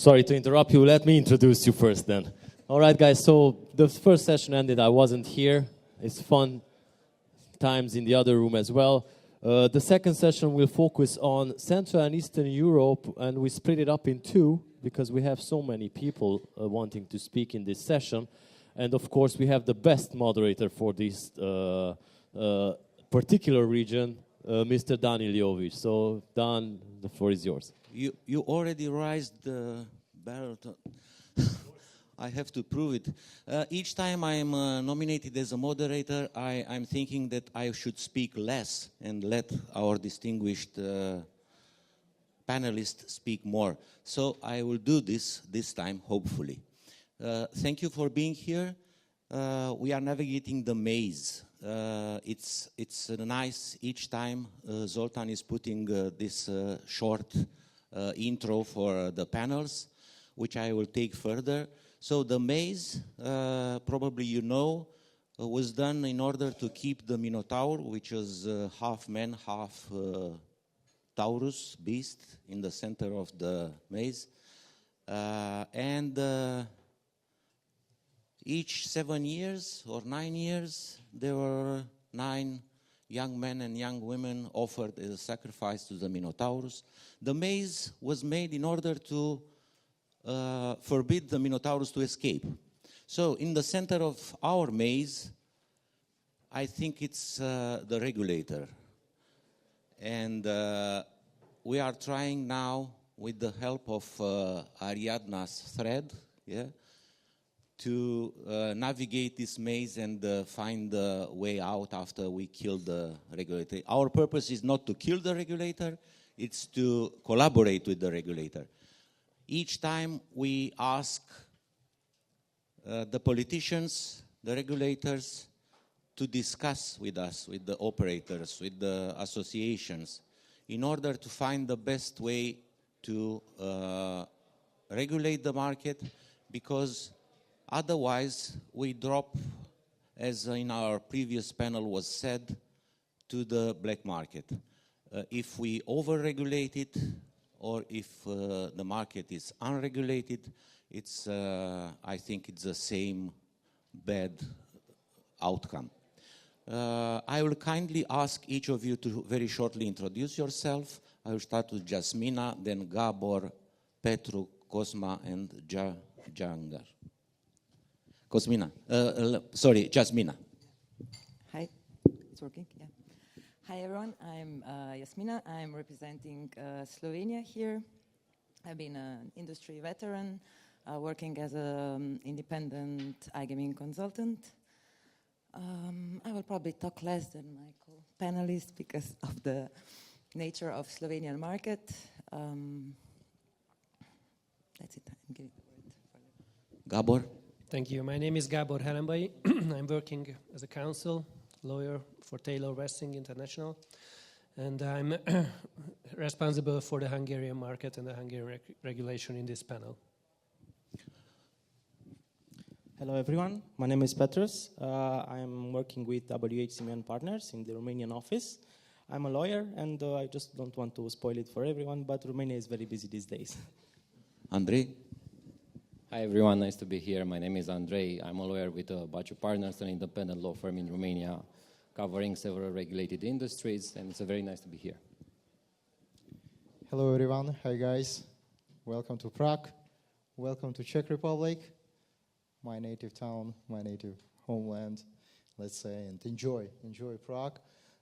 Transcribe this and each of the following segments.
Sorry to interrupt you. Let me introduce you first then. All right, guys, so the first session ended. I wasn't here. It's fun times in the other room as well. The second session will focus on Central and Eastern Europe, and we split it up in two because we have so many people wanting to speak in this session. And of course, we have the best moderator for this particular region, Mr. Dan Iljovic. So, Dan, the floor is yours. You already raised the barrel. I have to prove it. Each time I'm nominated as a moderator, I'm thinking that I should speak less and let our distinguished panelists speak more. So I will do this time, hopefully. Thank you for being here. We are navigating the maze. It's nice each time Zoltan is putting this short intro for the panels, which I will take further. So the maze, probably you know, was done in order to keep the Minotaur, which is half man, half Taurus beast, in the center of the maze. Each 7 years or 9 years, there were 9 young men and young women offered as a sacrifice to the Minotaurus. The maze was made in order to forbid the Minotaurus to escape. So in the center of our maze, I think it's the regulator. And we are trying now, with the help of Ariadna's thread, to navigate this maze and find the way out after we kill the regulator. Our purpose is not to kill the regulator, it's to collaborate with the regulator. Each time we ask the politicians, the regulators, to discuss with us, with the operators, with the associations, in order to find the best way to regulate the market, because otherwise we drop, as in our previous panel was said, to the black market. If we over-regulate it, or if the market is unregulated, it's, I think it's the same bad outcome. I will kindly ask each of you to very shortly introduce yourself. I will start with Jasmina, then Gabor, Petru, Cosma, and Jangar. Cosmina, sorry, Jasmina. Hi, it's working, yeah. Hi everyone, I'm Jasmina. I'm representing Slovenia here. I've been an industry veteran, working as an independent iGaming consultant. I will probably talk less than my co-panelists because of the nature of Slovenian market. That's it. I'm giving the word for you. Gabor. Thank you. My name is Gabor Herembai. I'm working as a counsel lawyer for Taylor Westing International, and I'm responsible for the Hungarian market and the Hungarian regulation in this panel. Hello everyone, my name is Petrus. I'm working with WH Simeon Partners in the Romanian office. I'm a lawyer, and I just don't want to spoil it for everyone, but Romania is very busy these days. Andrei. Hi everyone, nice to be here. My name is Andrei. I'm a lawyer with Baciu Partners, an independent law firm in Romania, covering several regulated industries, and it's very nice to be here. Hello everyone, hi guys. Welcome to Prague. Welcome to Czech Republic, my native town, my native homeland, let's say, and enjoy Prague.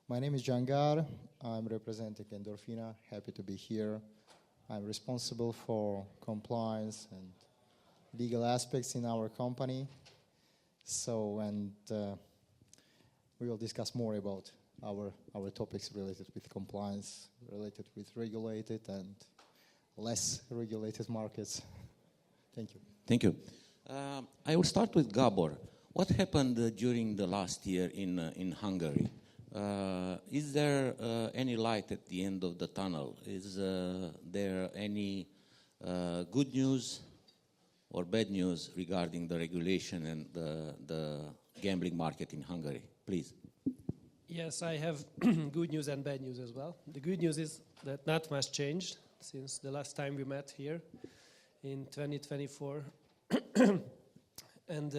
My name is Jangar. I'm representing Endorfina. Happy to be here. I'm responsible for compliance and legal aspects in our company. So, and we will discuss more about our topics related with compliance, related with regulated and less regulated markets. Thank you. Thank you. I will start with Gabor. What happened during the last year in Hungary? Is there any light at the end of the tunnel? Is there any good news or bad news regarding the regulation and the gambling market in Hungary? Please. Yes, I have good news and bad news as well. The good news is that not much changed since the last time we met here in 2024. And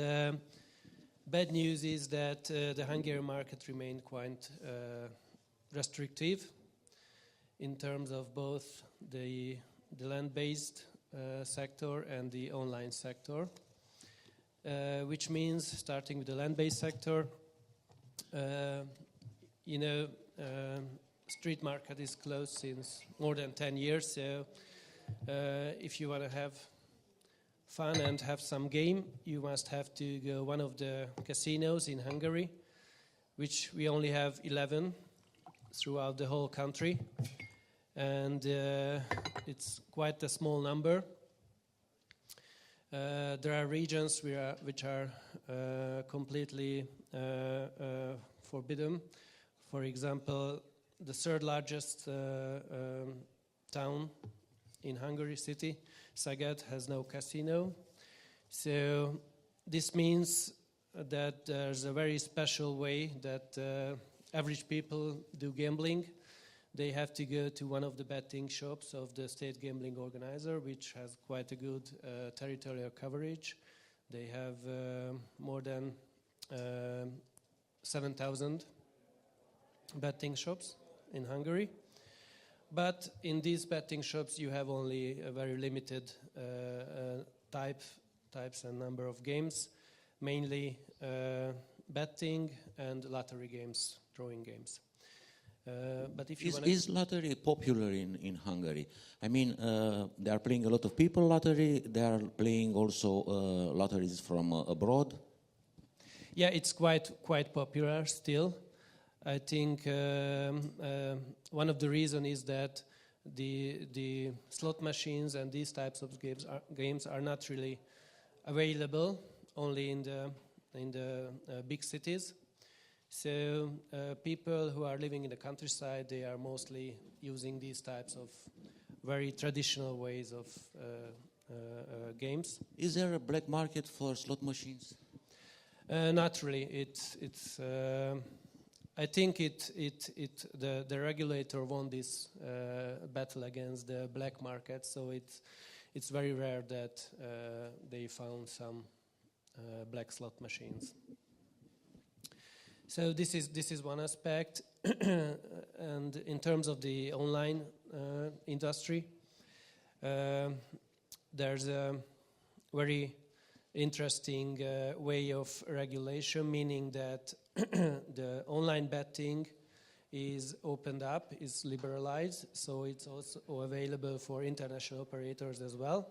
bad news is that the Hungarian market remained quite restrictive in terms of both the land-based sector and the online sector, which means, starting with the land-based sector, street market is closed since more than 10 years, so if you want to have fun and have some game, you must have to go one of the casinos in Hungary, which we only have 11 throughout the whole country, and it's quite a small number. There are regions which are completely forbidden. For example, the third largest town in Hungary, city, Szeged, has no casino. So this means that there's a very special way that average people do gambling. They have to go to one of the betting shops of the state gambling organizer, which has quite a good territorial coverage. They have more than 7,000 betting shops in Hungary. But in these betting shops, you have only a very limited types and number of games, mainly betting and lottery games, drawing games. But if you is lottery popular in Hungary? I mean, they are playing a lot of people lottery. They are playing also lotteries from abroad. Yeah, it's quite popular still. I think one of the reasons is that the slot machines and these types of games are not really available only in the big cities. So people who are living in the countryside, they are mostly using these types of very traditional ways of games. Is there a black market for slot machines? Not really. It's I think the regulator won this battle against the black market, so it's very rare that they found some black slot machines. So this is one aspect, and in terms of the online industry, there's a very interesting way of regulation, meaning that the online betting is opened up, is liberalized, so it's also available for international operators as well.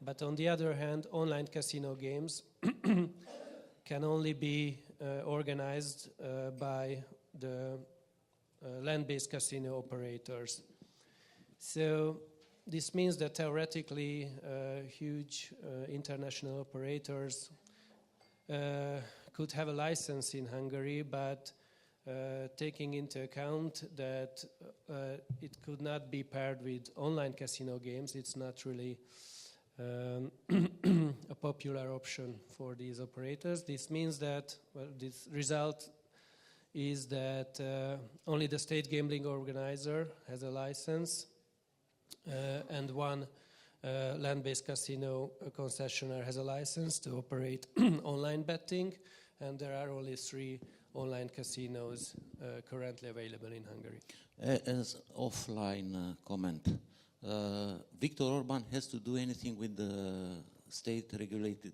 But on the other hand, online casino games can only be organized by the land-based casino operators. So this means that theoretically huge international operators could have a license in Hungary, but taking into account that it could not be paired with online casino games, it's not really a popular option for these operators. This means that, this result is that only the state gambling organizer has a license, and one land-based casino concessionaire has a license to operate online betting, and there are only 3 online casinos currently available in Hungary. As offline comment, Viktor Orban has to do anything with the state-regulated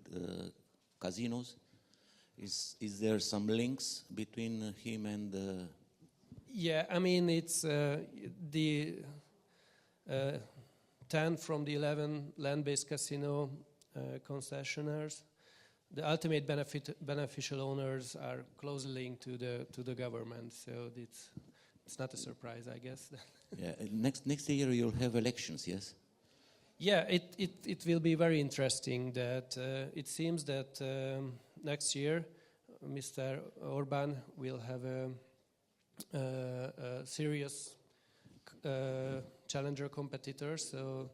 casinos? Is there some links between him and? Yeah, I mean it's the 10 from the 11 land-based casino concessionaires. The ultimate beneficial owners are closely linked to the government, so it's not a surprise, I guess. Yeah, next year you'll have elections, yes? Yeah, it will be very interesting. That it seems that next year Mr. Orban will have a serious challenger competitor. So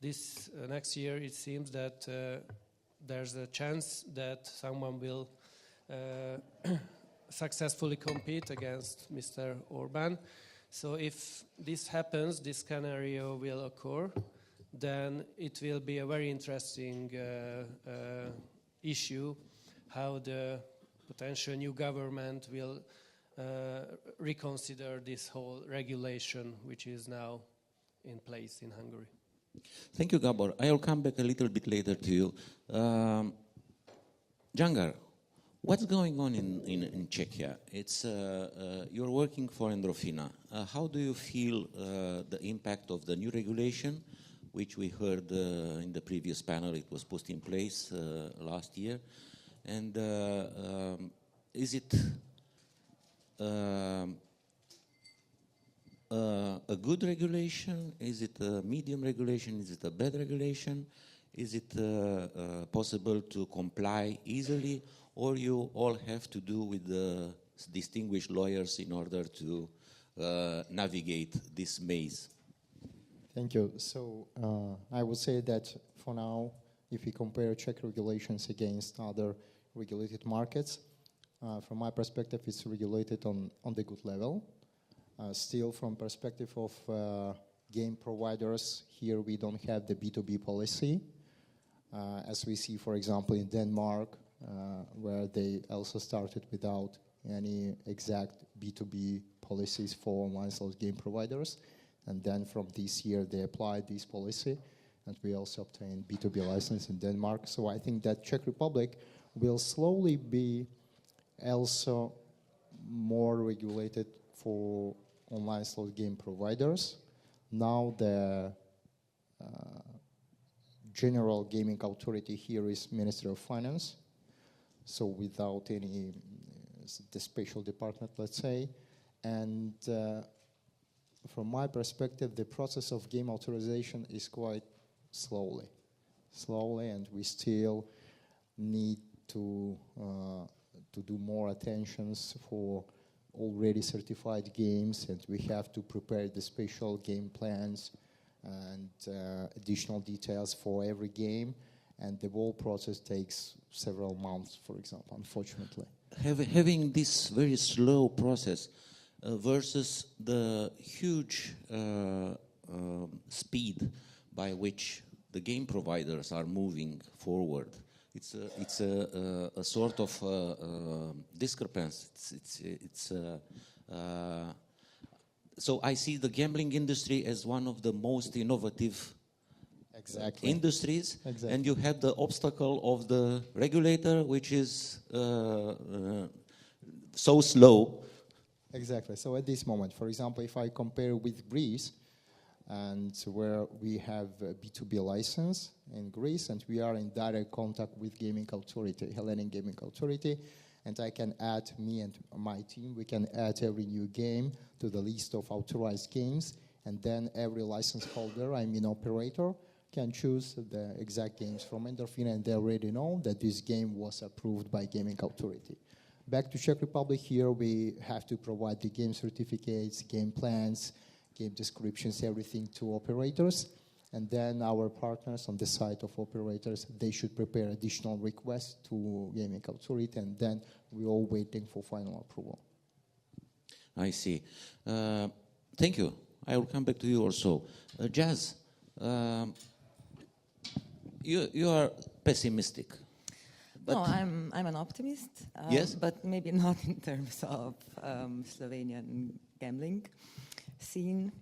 this next year it seems that there's a chance that someone will successfully compete against Mr. Orban. So if this happens, this scenario will occur, then it will be a very interesting issue how the potential new government will reconsider this whole regulation which is now in place in Hungary. Thank you, Gabor. I'll come back a little bit later to you. Jangar, what's going on in Czechia? It's you're working for Endrofina. How do you feel the impact of the new regulation, which we heard in the previous panel? It was put in place last year, and is it a good regulation? Is it a medium regulation? Is it a bad regulation? Is it possible to comply easily, or you all have to do with the distinguished lawyers in order to navigate this maze? Thank you. So I would say that for now, if we compare Czech regulations against other regulated markets, from my perspective, it's regulated on the good level. Still, from perspective of game providers, here we don't have the B2B policy, as we see, for example, in Denmark, where they also started without any exact B2B policies for online slot game providers. And then from this year, they applied this policy, and we also obtained B2B license in Denmark. So I think that Czech Republic will slowly be also more regulated for online slot game providers. Now the general gaming authority here is Ministry of Finance, so without any the special department, let's say. And from my perspective, the process of game authorization is quite slowly, and we still need to do more attentions for already certified games, and we have to prepare the special game plans and additional details for every game, and the whole process takes several months, for example, unfortunately. Having this very slow process versus the huge speed by which the game providers are moving forward, it's a sort of discrepancy. So I see the gambling industry as one of the most innovative industries, and you have the obstacle of the regulator, which is so slow. Exactly. So at this moment, for example, if I compare with Greece, and where we have a B2B license in Greece, and we are in direct contact with Gaming Authority, Hellenic Gaming Authority, and I can add, me and my team, we can add every new game to the list of authorized games, and then every license holder, I mean operator, can choose the exact games from Endorfina, and they already know that this game was approved by Gaming Authority. Back to Czech Republic, here we have to provide the game certificates, game plans, game descriptions, everything to operators, and then our partners on the side of operators, they should prepare additional requests to Gaming Authority, and then we're all waiting for final approval. I see. Thank you. I will come back to you also. Jazz, you are pessimistic. No, I'm an optimist. Yes? But maybe not in terms of Slovenian gambling scene.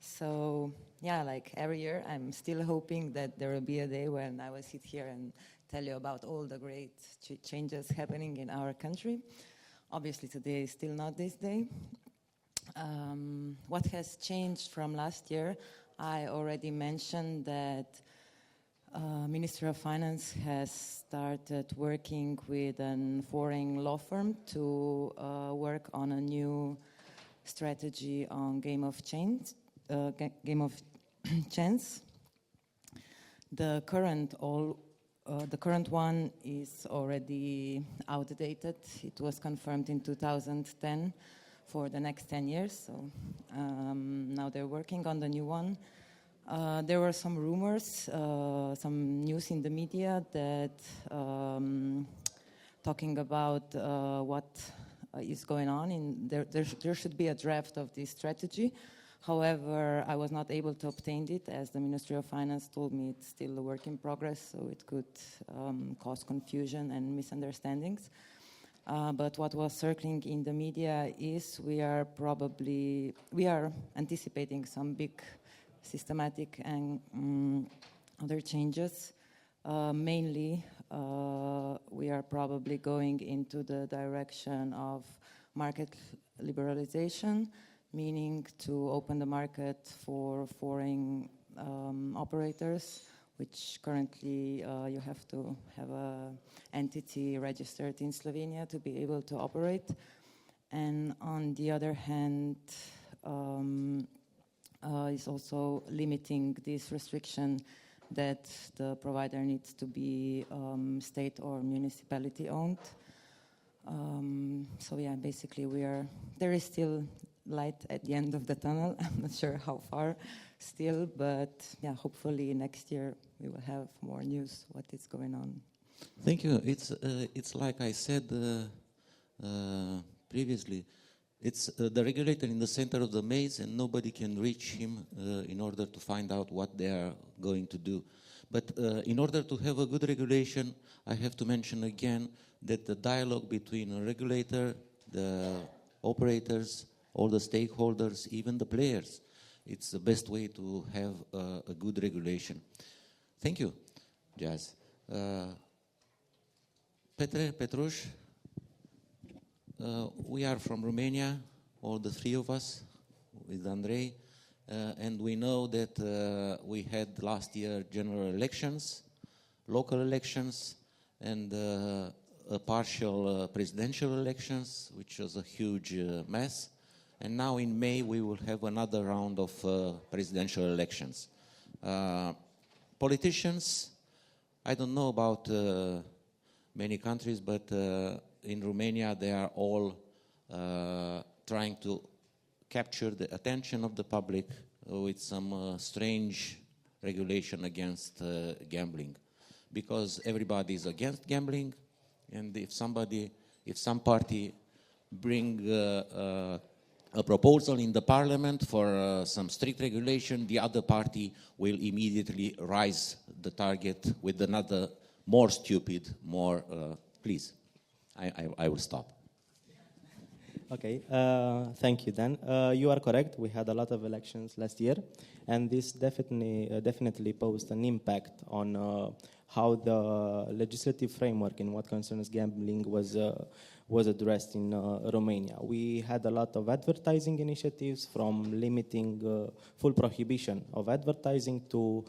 So, yeah, like every year, I'm still hoping that there will be a day when I will sit here and tell you about all the great changes happening in our country. Obviously, today is still not this day. What has changed from last year, I already mentioned that Ministry of Finance has started working with a foreign law firm to work on a new strategy on game of chance. The current one is already outdated. It was confirmed in 2010 for the next 10 years. So now they're working on the new one. There were some rumors, some news in the media that talking about what is going on. There should be a draft of this strategy, However, I was not able to obtain it as the Ministry of Finance told me it's still a work in progress, so it could cause confusion and misunderstandings. But what was circling in the media is we are anticipating some big systematic and other changes. Mainly, we are probably going into the direction of market liberalization, meaning to open the market for foreign operators, which currently you have to have an entity registered in Slovenia to be able to operate. And on the other hand, is also limiting this restriction that the provider needs to be state or municipality owned. So yeah, basically there is still light at the end of the tunnel. I'm not sure how far still, but yeah, hopefully next year we will have more news what is going on. Thank you. It's like I said previously. It's the regulator in the center of the maze, and nobody can reach him in order to find out what they are going to do. But in order to have a good regulation, I have to mention again that the dialogue between a regulator, the operators, all the stakeholders, even the players, it's the best way to have a good regulation. Thank you, Jazz. Petrush, we are from Romania, all the three of us, with Andrei, and we know that we had last year general elections, local elections, and partial presidential elections, which was a huge mess. And now in May we will have another round of presidential elections. Politicians, I don't know about many countries, but in Romania they are all trying to capture the attention of the public with some strange regulation against gambling, because everybody is against gambling, and if some party bring a proposal in the parliament for some strict regulation, the other party will immediately rise the target with another more stupid, more please. I will stop. Okay, thank you, Dan. You are correct. We had a lot of elections last year, and this definitely posed an impact on how the legislative framework in what concerns gambling was addressed in Romania. We had a lot of advertising initiatives, from limiting full prohibition of advertising to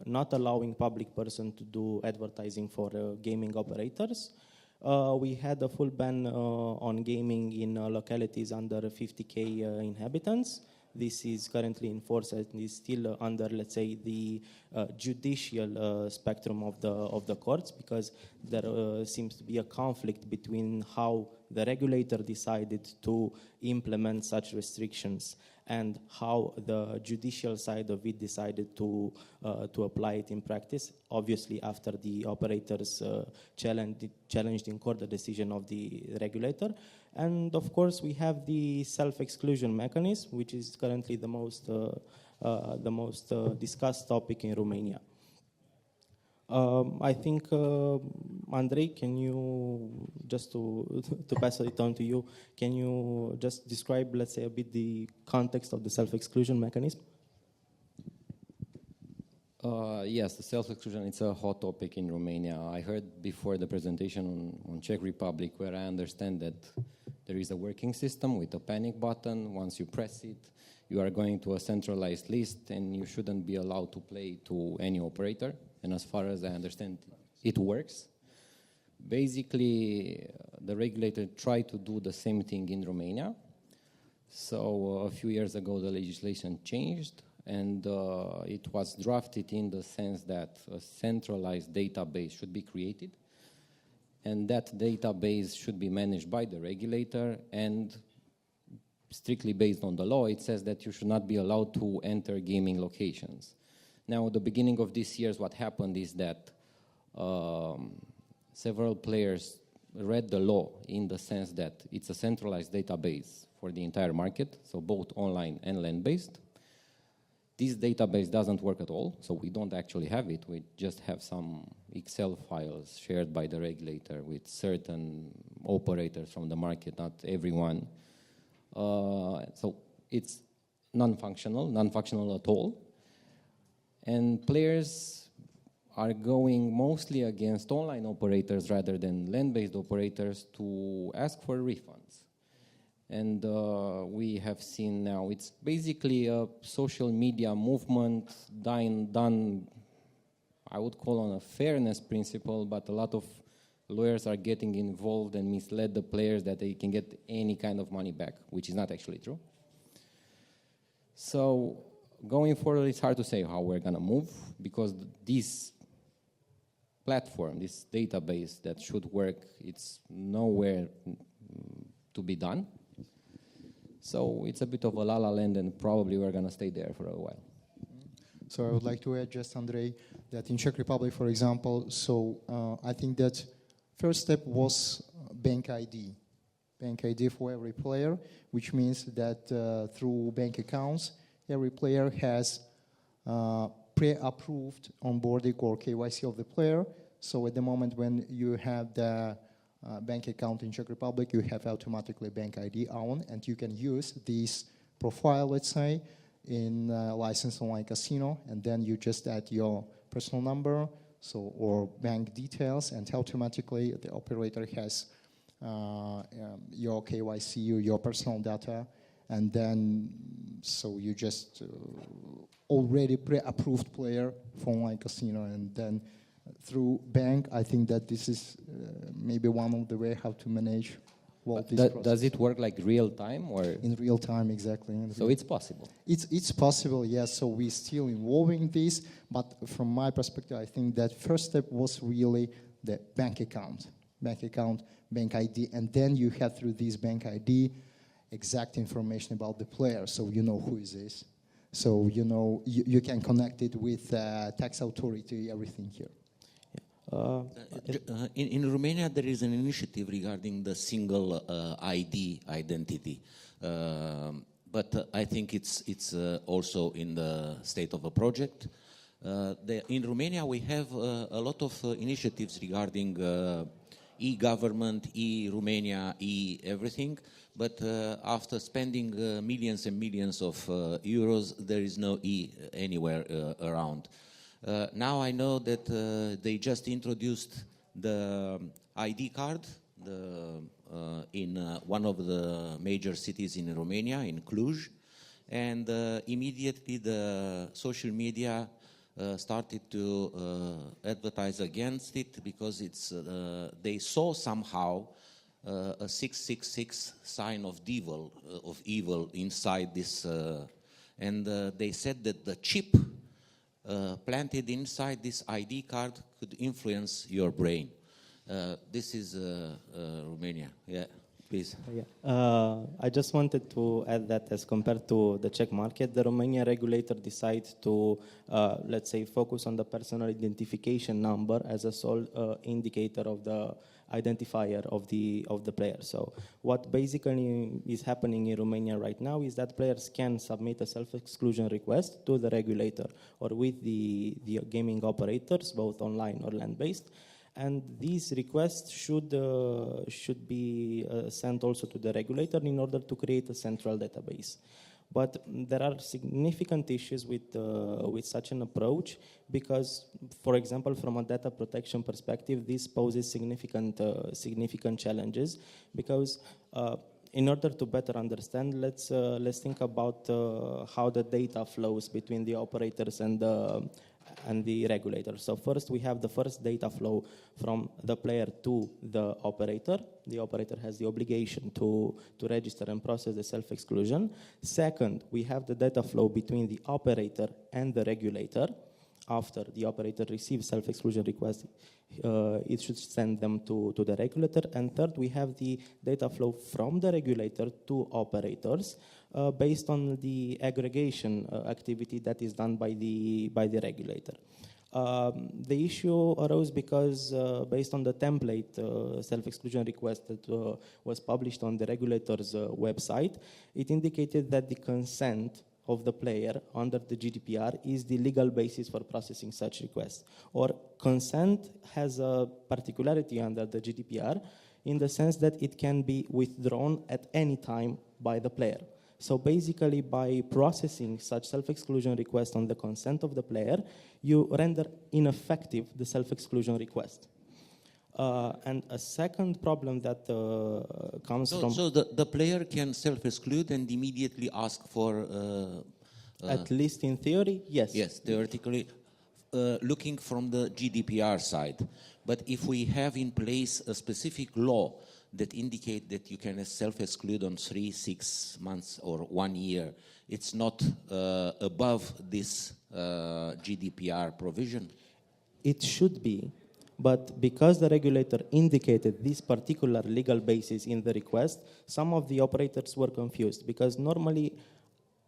not allowing public persons to do advertising for gaming operators. We had a full ban on gaming in localities under 50,000 inhabitants. This is currently in force and is still under, let's say, the judicial spectrum of the courts, because there seems to be a conflict between how the regulator decided to implement such restrictions and how the judicial side of it decided to apply it in practice. Obviously, after the operators challenged in court the decision of the regulator. And of course, we have the self-exclusion mechanism, which is currently the most discussed topic in Romania. I think, Andrei, can you, just to pass it on to you, can you just describe, let's say, a bit the context of the self-exclusion mechanism? Yes, the self-exclusion, it's a hot topic in Romania. I heard before the presentation on Czech Republic, where I understand that there is a working system with a panic button. Once you press it, you are going to a centralized list, and you shouldn't be allowed to play to any operator. And as far as I understand, it works. Basically, the regulator tried to do the same thing in Romania. So a few years ago, the legislation changed, and it was drafted in the sense that a centralized database should be created, and that database should be managed by the regulator, and strictly based on the law, it says that you should not be allowed to enter gaming locations. Now, at the beginning of this year, what happened is that several players read the law in the sense that it's a centralized database for the entire market, so both online and land-based. This database doesn't work at all, so we don't actually have it. We just have some Excel files shared by the regulator with certain operators from the market, not everyone. So it's non-functional at all. And players are going mostly against online operators rather than land-based operators to ask for refunds. And we have seen now it's basically a social media movement done, I would call on a fairness principle, but a lot of lawyers are getting involved and misled the players that they can get any kind of money back, which is not actually true. So going forward, it's hard to say how we're going to move, because this platform, this database that should work, it's nowhere to be done. So it's a bit of a la-la land, and probably we're going to stay there for a while. So I would like to add just, Andrei, that in Czech Republic, for example, so I think that first step was bank ID. Bank ID for every player, which means that through bank accounts, every player has pre-approved onboarding or KYC of the player. So at the moment when you have the bank account in Czech Republic, you have automatically bank ID on, and you can use this profile, let's say, in license online casino, and then you just add your personal number, so or bank details, and automatically the operator has your KYC, your personal data, and then so you just already pre-approved player for online casino, and then through bank, I think that this is maybe one of the way how to manage this does it work like real time or in real time? Exactly. So it's possible. It's possible, yes. So we're still involving this, but from my perspective, I think that first step was really the bank account, bank ID, and then you have through this bank ID exact information about the player, so you know who is this. So you know you can connect it with tax authority, everything here. In Romania, there is an initiative regarding the single ID identity, but I think it's also in the state of a project. In Romania, we have a lot of initiatives regarding e-government, e-Romania, e-everything, but after spending millions and millions of euros, there is no e anywhere around. Now I know that they just introduced the ID card in one of the major cities in Romania, in Cluj, and immediately the social media started to advertise against it, because they saw somehow a 666 sign of evil inside this, and they said that the chip planted inside this ID card could influence your brain. This is Romania. Yeah, please. I just wanted to add that as compared to the Czech market, the Romanian regulator decided to, let's say, focus on the personal identification number as a sole indicator of the identifier of the player. So what basically is happening in Romania right now is that players can submit a self-exclusion request to the regulator or with the gaming operators, both online or land-based, and these requests should be sent also to the regulator in order to create a central database. But there are significant issues with such an approach because, for example, from a data protection perspective, this poses significant challenges because in order to better understand, let's think about how the data flows between the operators and the regulator. So first, we have the first data flow from the player to the operator. The operator has the obligation to register and process the self-exclusion. Second, we have the data flow between the operator and the regulator. After the operator receives self-exclusion request, it should send them to the regulator. And third, we have the data flow from the regulator to operators based on the aggregation activity that is done by the regulator. The issue arose because based on the template self-exclusion request that was published on the regulator's website, it indicated that the consent of the player under the GDPR is the legal basis for processing such requests. Or consent has a particularity under the GDPR in the sense that it can be withdrawn at any time by the player. So basically, by processing such self-exclusion request on the consent of the player, you render ineffective the self-exclusion request. And a second problem that comes from... So the player can self-exclude and immediately ask for... at least in theory, yes. Yes, theoretically, looking from the GDPR side. But if we have in place a specific law that indicate that you can self-exclude on 3, 6 months or 1 year, it's not above this GDPR provision? It should be, but because the regulator indicated this particular legal basis in the request, some of the operators were confused, because normally,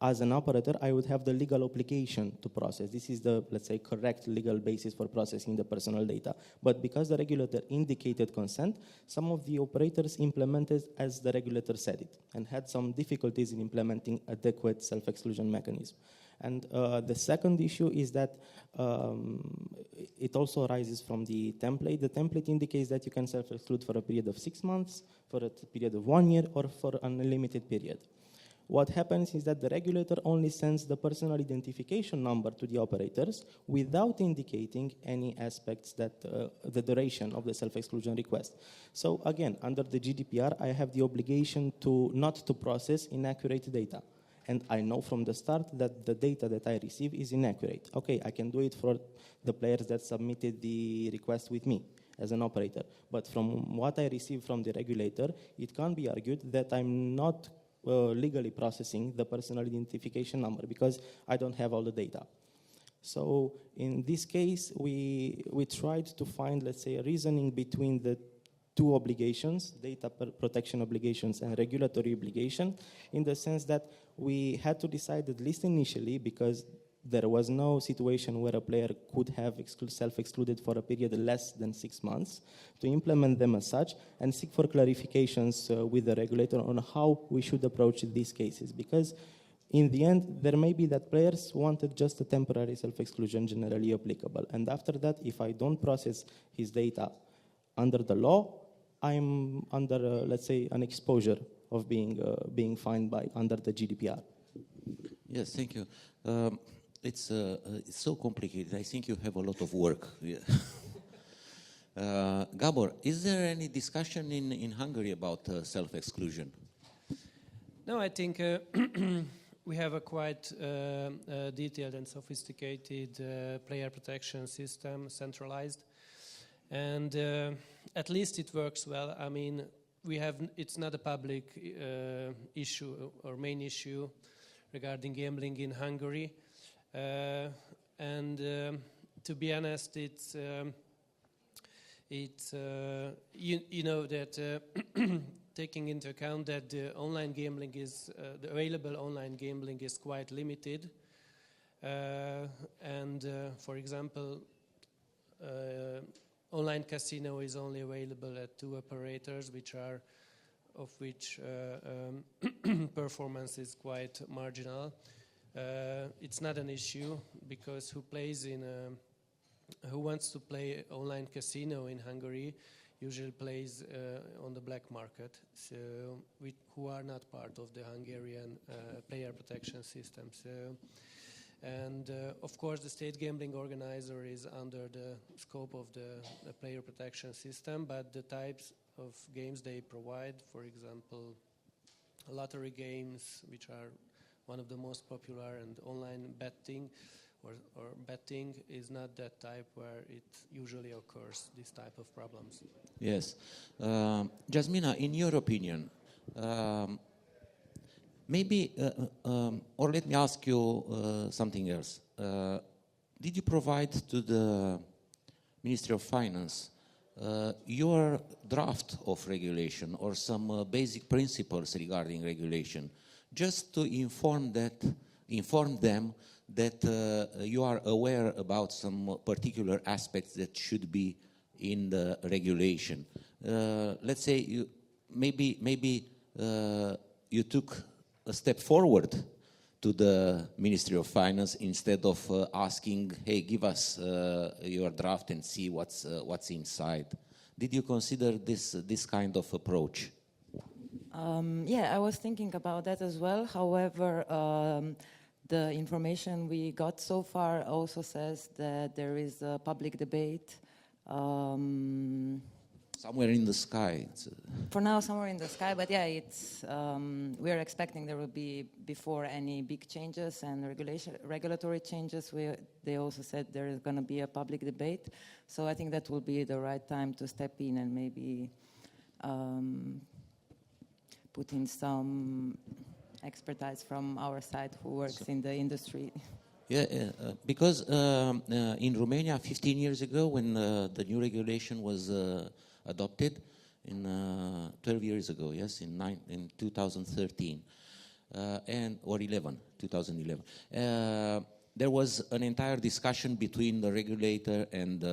as an operator, I would have the legal obligation to process. This is the, let's say, correct legal basis for processing the personal data. But because the regulator indicated consent, some of the operators implemented as the regulator said it, and had some difficulties in implementing adequate self-exclusion mechanism. And the second issue is that it also arises from the template. The template indicates that you can self-exclude for a period of 6 months, for a period of 1 year, or for an unlimited period. What happens is that the regulator only sends the personal identification number to the operators without indicating any aspects that the duration of the self-exclusion request. So again, under the GDPR, I have the obligation to not to process inaccurate data. And I know from the start that the data that I receive is inaccurate. Okay, I can do it for the players that submitted the request with me as an operator. But from what I receive from the regulator, it can be argued that I'm not legally processing the personal identification number because I don't have all the data. So in this case, we tried to find, let's say, a reasoning between the two obligations, data protection obligations and regulatory obligation, in the sense that we had to decide, at least initially, because there was no situation where a player could have self-excluded for a period less than 6 months, to implement them as such and seek for clarifications with the regulator on how we should approach these cases. Because in the end, there may be that players wanted just a temporary self-exclusion generally applicable. And after that, if I don't process his data under the law, I'm under, let's say, an exposure of being fined under the GDPR. Yes, thank you. It's so complicated. I think you have a lot of work. Yeah. Gabor, is there any discussion in Hungary about self-exclusion? No, I think we have a quite detailed and sophisticated player protection system, centralized, and at least it works well. I mean, it's not a public issue or main issue regarding gambling in Hungary. And to be honest, it's you know that taking into account that the online gambling is the available online gambling is quite limited, and for example, online casino is only available at 2 operators, of which performance is quite marginal. It's not an issue because who wants to play online casino in Hungary usually plays on the black market, so who are not part of the Hungarian player protection system. So, and of course, the state gambling organizer is under the scope of the player protection system, but the types of games they provide, for example, lottery games, which are one of the most popular, and online betting or betting is not that type where it usually occurs, this type of problems. Yes. Jasmina, in your opinion, maybe, or let me ask you something else. Did you provide to the Ministry of Finance your draft of regulation or some basic principles regarding regulation, just to inform them that you are aware about some particular aspects that should be in the regulation. Let's say maybe you took a step forward to the Ministry of Finance instead of asking, hey, give us your draft and see what's inside. Did you consider this kind of approach? Yeah, I was thinking about that as well. However, the information we got so far also says that there is a public debate. Somewhere in the sky. For now, somewhere in the sky, but yeah, we're expecting there will be, before any big changes and regulatory changes, they also said there is going to be a public debate. So I think that will be the right time to step in and maybe put in some expertise from our side who works in the industry. Yeah, because in Romania 15 years ago when the new regulation was adopted, in 12 years ago, yes, in 2013, or 2011, there was an entire discussion between the regulator and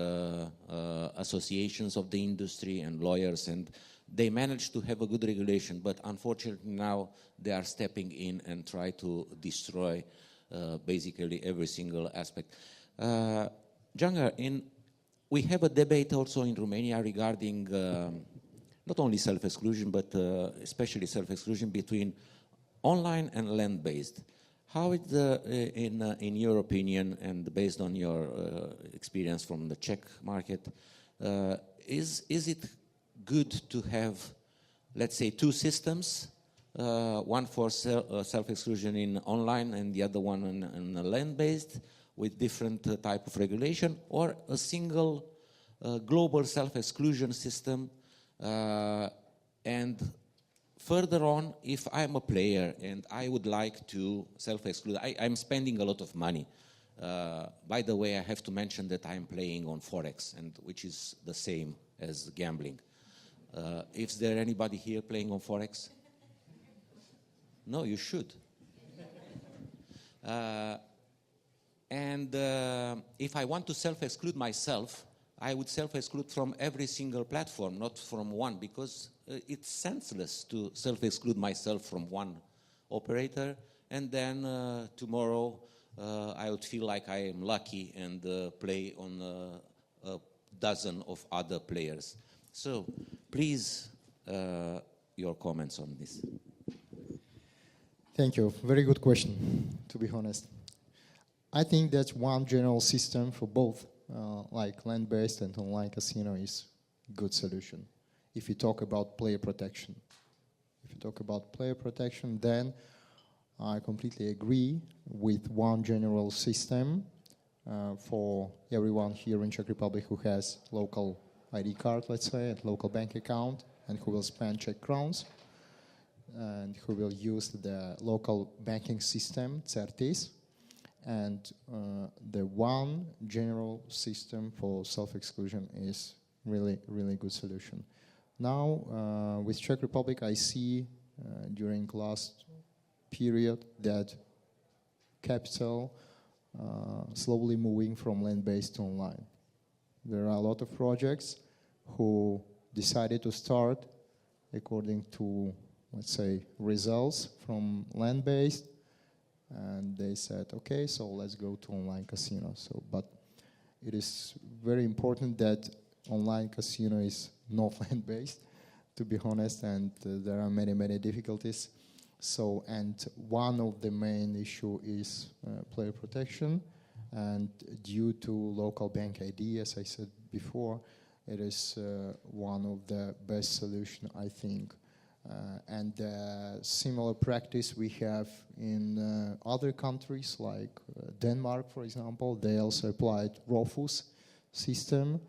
associations of the industry and lawyers, and they managed to have a good regulation, but unfortunately now they are stepping in and try to destroy basically every single aspect. Janga, we have a debate also in Romania regarding not only self-exclusion, but especially self-exclusion between online and land-based. How is in your opinion, and based on your experience from the Czech market, is it good to have, let's say, two systems, one for self-exclusion in online and the other one in land-based, with different type of regulation, or a single global self-exclusion system? And further on, if I'm a player and I would like to self-exclude, I'm spending a lot of money. By the way, I have to mention that I'm playing on Forex, and which is the same as gambling. Is there anybody here playing on Forex? No, you should. And if I want to self-exclude myself, I would self-exclude from every single platform, not from one, because it's senseless to self-exclude myself from one operator, and then tomorrow I would feel like I am lucky and play on a dozen of other players. So please, your comments on this. Thank you. Very good question, to be honest. I think that one general system for both, like land-based and online casino, is a good solution. If you talk about player protection. If you talk about player protection, then I completely agree with one general system for everyone here in Czech Republic who has local ID card, let's say, and local bank account, and who will spend Czech crowns, and who will use the local banking system, CERTIS, and the one general system for self-exclusion is really, really good solution. Now, with Czech Republic, I see during last period that capital slowly moving from land-based to online. There are a lot of projects who decided to start according to, let's say, results from land-based, and they said, okay, so let's go to online casino. So, but it is very important that online casino is not land-based, to be honest, and there are many, many difficulties. So, and one of the main issue is player protection, and due to local bank ID, as I said before, it is one of the best solution, I think. And similar practice we have in other countries, like Denmark, for example. They also applied ROFUS system.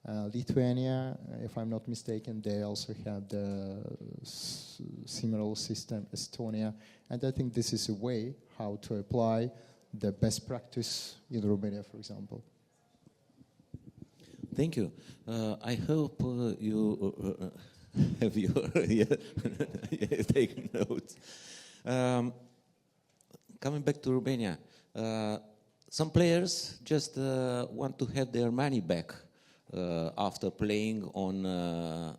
Lithuania, if I'm not mistaken, they also have the similar system, Estonia. And I think this is a way how to apply the best practice in Romania, for example. Thank you. I hope you have your take notes. coming back to Romania, some players just want to have their money back after playing on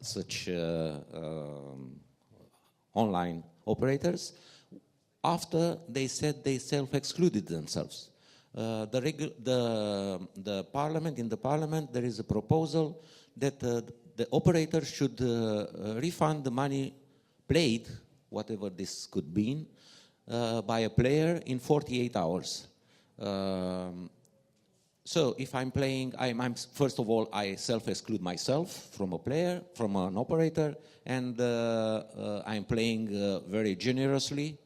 such online operators, after they said they self-excluded themselves. In the parliament, there is a proposal that the operator should refund the money played, whatever this could be, by a player in 48 hours. So if I'm playing, first of all, I self-exclude myself from a player, from an operator, and I'm playing very generously,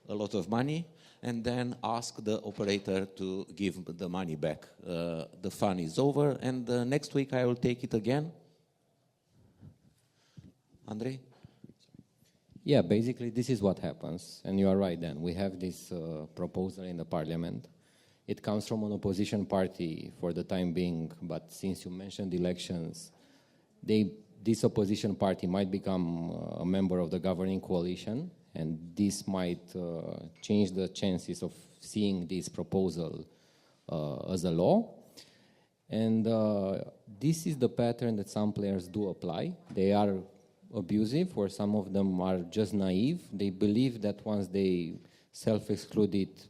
a lot of money, and then ask the operator to give the money back. The fun is over, and next week I will take it again. Andrei? Yeah, basically this is what happens, and you are right then. We have this proposal in the parliament. It comes from an opposition party for the time being, but since you mentioned elections, this opposition party might become a member of the governing coalition, and this might change the chances of seeing this proposal as a law. And this is the pattern that some players do apply. They are abusive, or some of them are just naive. They believe that once they self-exclude it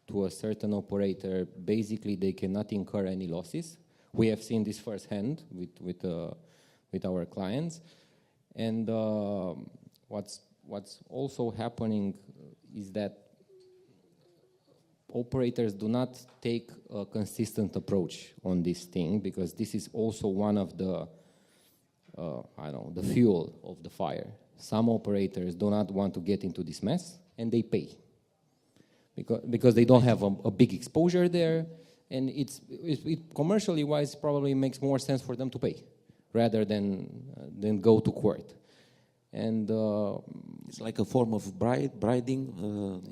to a certain operator, basically they cannot incur any losses. We have seen this firsthand with our clients. And what's also happening is that operators do not take a consistent approach on this thing, because this is also one of the the fuel of the fire. Some operators do not want to get into this mess, and they pay because they don't have a big exposure there, and it commercially wise probably makes more sense for them to pay rather than go to court. And it's like a form of briding.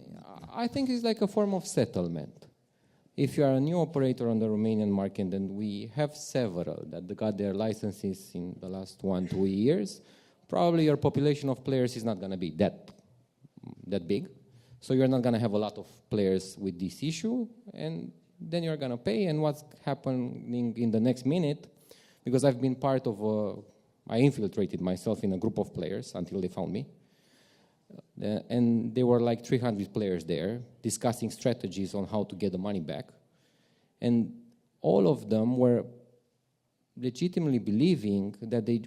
I think it's like a form of settlement. If you are a new operator on the Romanian market, and we have several that got their licenses in the last 1-2 years, probably your population of players is not going to be that big. So you're not going to have a lot of players with this issue, and then you're going to pay. And what's happening in the next minute, because I've been part of I infiltrated myself in a group of players until they found me. And there were like 300 players there discussing strategies on how to get the money back. And all of them were legitimately believing that the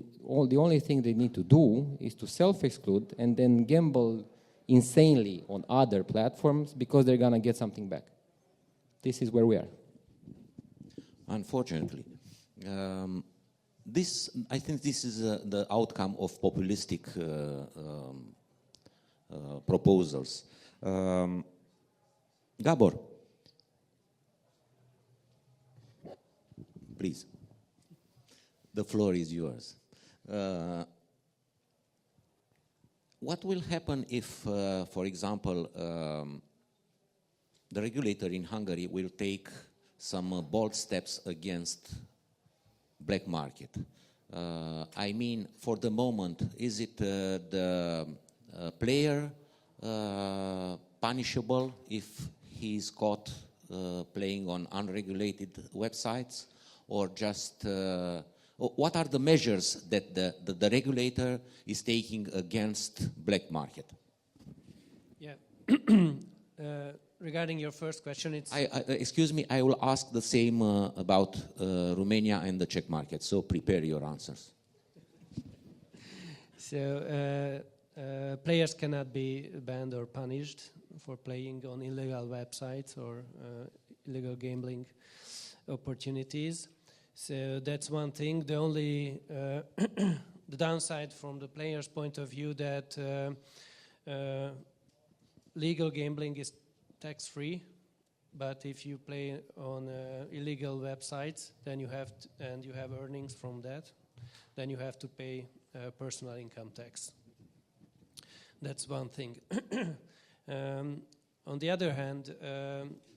only thing they need to do is to self-exclude and then gamble insanely on other platforms because they're going to get something back. This is where we are. Unfortunately. I think this is the outcome of populistic proposals. Gabor, please. The floor is yours. What will happen if, for example, the regulator in Hungary will take some bold steps against black market? I mean, for the moment, is it the player punishable if he's caught playing on unregulated websites, or just what are the measures that the regulator is taking against black market? Yeah. Regarding your first question, it's... excuse me, I will ask the same about Romania and the Czech market, so prepare your answers. So players cannot be banned or punished for playing on illegal websites or illegal gambling opportunities. So that's one thing. The only the downside from the player's point of view that legal gambling is tax-free, but if you play on illegal websites, then you have and you have earnings from that, then you have to pay personal income tax. That's one thing. On the other hand,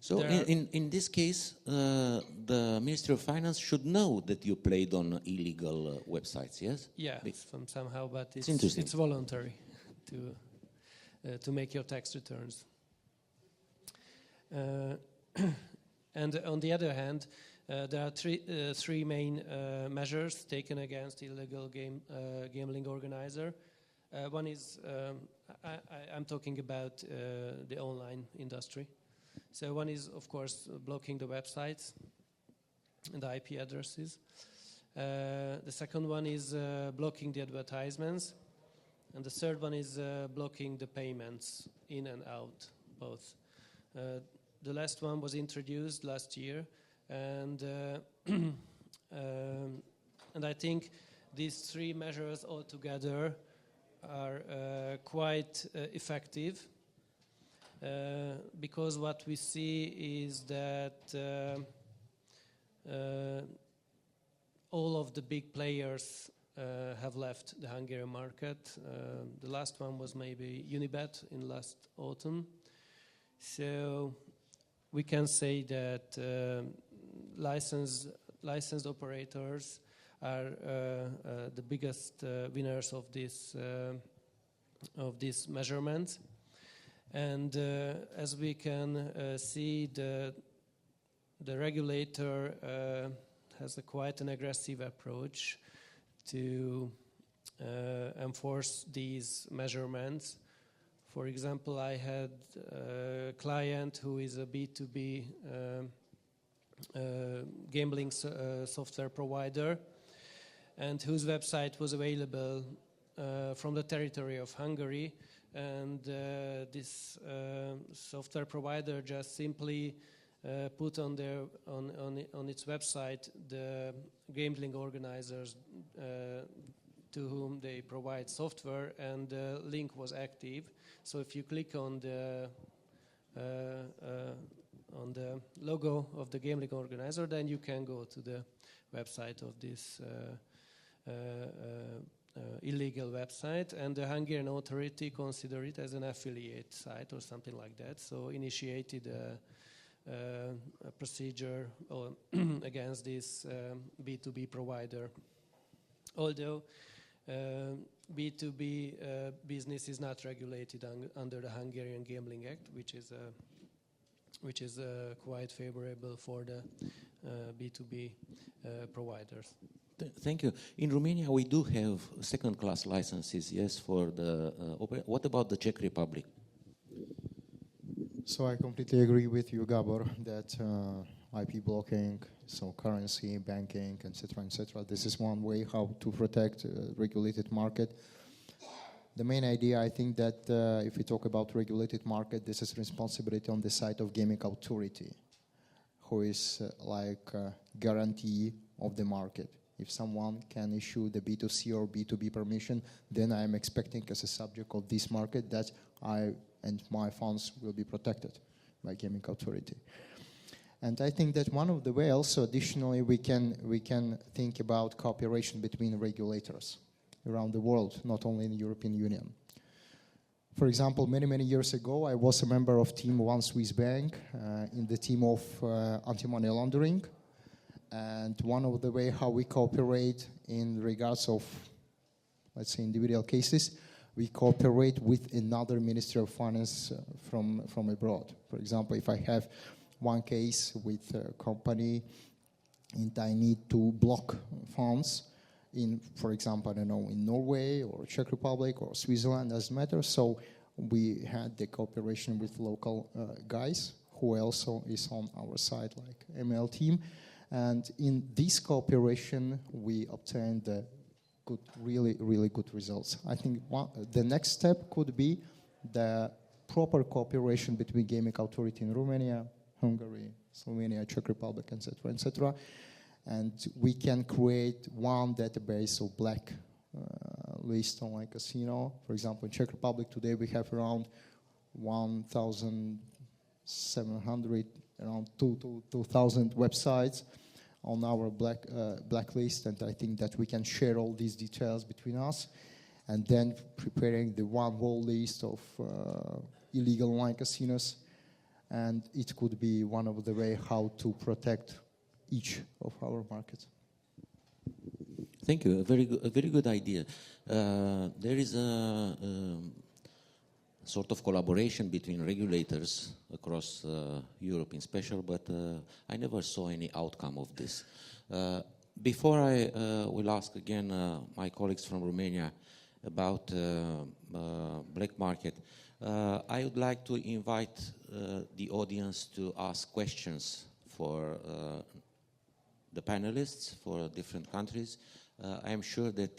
so in this case, the Ministry of Finance should know that you played on illegal websites, yes? Yeah, somehow, but it's interesting. It's voluntary to make your tax returns. And on the other hand, there are three main measures taken against illegal gambling organizer. One is, I'm talking about the online industry. So one is, of course, blocking the websites and the IP addresses. The second one is blocking the advertisements. And the third one is blocking the payments in and out, both. The last one was introduced last year, and I think these three measures altogether are quite effective, because what we see is that all of the big players have left the Hungarian market. The last one was maybe Unibet in last autumn. So we can say that licensed operators are the biggest winners of this measurement. And as we can see, the regulator has quite an aggressive approach to enforce these measurements. For example, I had a client who is a B2B gambling software provider, and whose website was available from the territory of Hungary, and this software provider just simply put on its website the gambling organizers to whom they provide software, and the link was active. So if you click on the logo of the gambling organizer, then you can go to the website of this illegal website, and the Hungarian authority considered it as an affiliate site or something like that, so initiated a procedure against this B2B provider. Although B2B business is not regulated under the Hungarian Gambling Act, which is quite favorable for the B2B providers. Thank you. In Romania, we do have second-class licenses, yes, for the what about the Czech Republic? So I completely agree with you, Gabor, that IP blocking, so currency, banking, etc., this is one way how to protect a regulated market. The main idea, I think that if we talk about regulated market, this is responsibility on the side of gaming authority, who is like guarantee of the market. If someone can issue the B2C or B2B permission, then I am expecting as a subject of this market that I and my funds will be protected by gaming authority. And I think that one of the ways also additionally we can think about cooperation between regulators around the world, not only in the European Union. For example, many years ago, I was a member of Team One Swiss Bank in the team of anti-money laundering. And one of the way how we cooperate in regards of, let's say, individual cases, we cooperate with another Ministry of Finance from abroad. For example, if I have one case with a company and I need to block funds in, for example, I don't know, in Norway or Czech Republic or Switzerland, doesn't matter. So we had the cooperation with local guys who also is on our side, like ML team. And in this cooperation, we obtained good, really good results. I think the next step could be the proper cooperation between gaming authority in Romania, Hungary, Slovenia, Czech Republic, etc., etc. And we can create one database of black list online casino. For example, in Czech Republic today we have around 1,700, around 2,000 websites on our blacklist, and I think that we can share all these details between us, and then preparing the one whole list of illegal online casinos, and it could be one of the way how to protect each of our markets. Thank you. A very good idea. There is a sort of collaboration between regulators across across Europe in special, but I never saw any outcome of this. Before I will ask again my colleagues from Romania about black market, I would like to invite the audience to ask questions for the panelists for different countries. I am sure that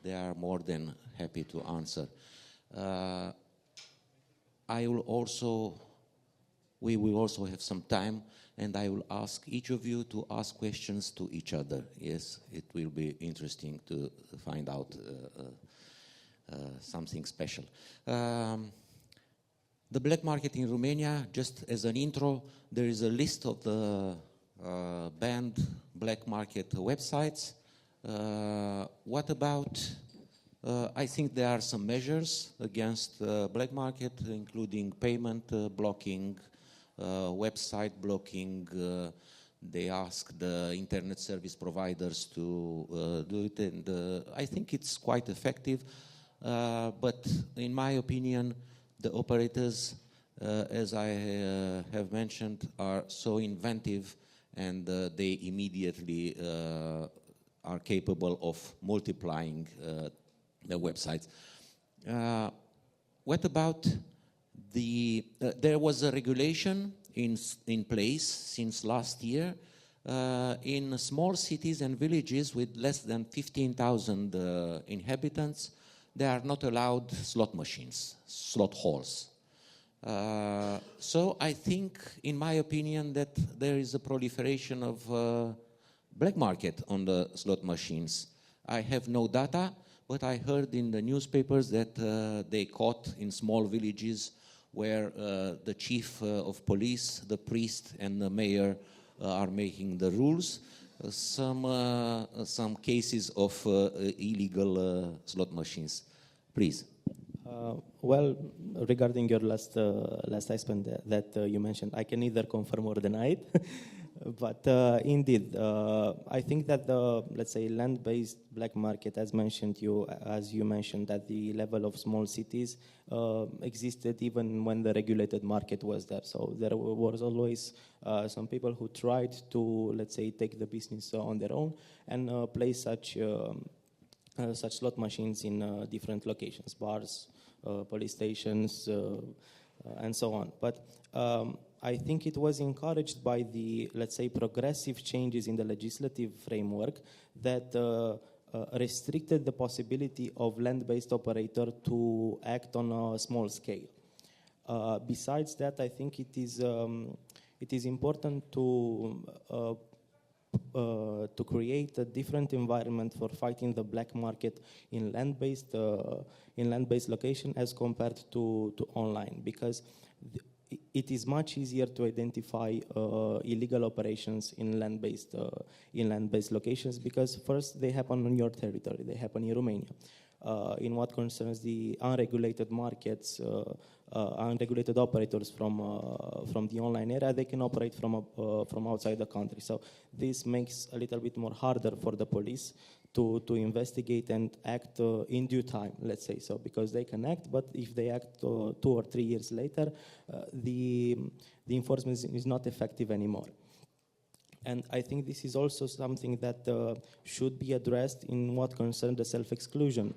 they are more than happy to answer. We will also have some time, and I will ask each of you to ask questions to each other. Yes, it will be interesting to find out something special. The black market in Romania, just as an intro, there is a list of the banned black market websites. What about, I think there are some measures against black market, including payment blocking, website blocking. They ask the internet service providers to do it, and I think it's quite effective. But in my opinion, the operators, as I have mentioned, are so inventive, and they immediately are capable of multiplying the websites. What about there was a regulation in place since last year in small cities and villages with less than 15,000 inhabitants. They are not allowed slot machines, slot halls. So I think, in my opinion, that there is a proliferation of black market on the slot machines. I have no data, but I heard in the newspapers that they caught in small villages where the chief of police, the priest, and the mayor are making the rules. Some cases of illegal slot machines. Please. Well, regarding your last aspect that you mentioned, I can neither confirm or deny it. But indeed, I think that the, let's say, land-based black market, as you mentioned, at the level of small cities, existed even when the regulated market was there. So there was always some people who tried to, let's say, take the business on their own and place such slot machines in different locations, bars, police stations, and so on. But I think it was encouraged by the, let's say, progressive changes in the legislative framework that restricted the possibility of land-based operator to act on a small scale. Besides that, I think it is important to create a different environment for fighting the black market in land-based location as compared to online, because it is much easier to identify illegal operations in land-based locations, because first they happen on your territory, they happen in Romania. In what concerns the unregulated markets, unregulated operators from the online area, they can operate from outside the country. So this makes a little bit more harder for the police to investigate and act in due time, let's say so, because they can act, but if they act 2 or 3 years later, the enforcement is not effective anymore. And I think this is also something that should be addressed in what concerns the self-exclusion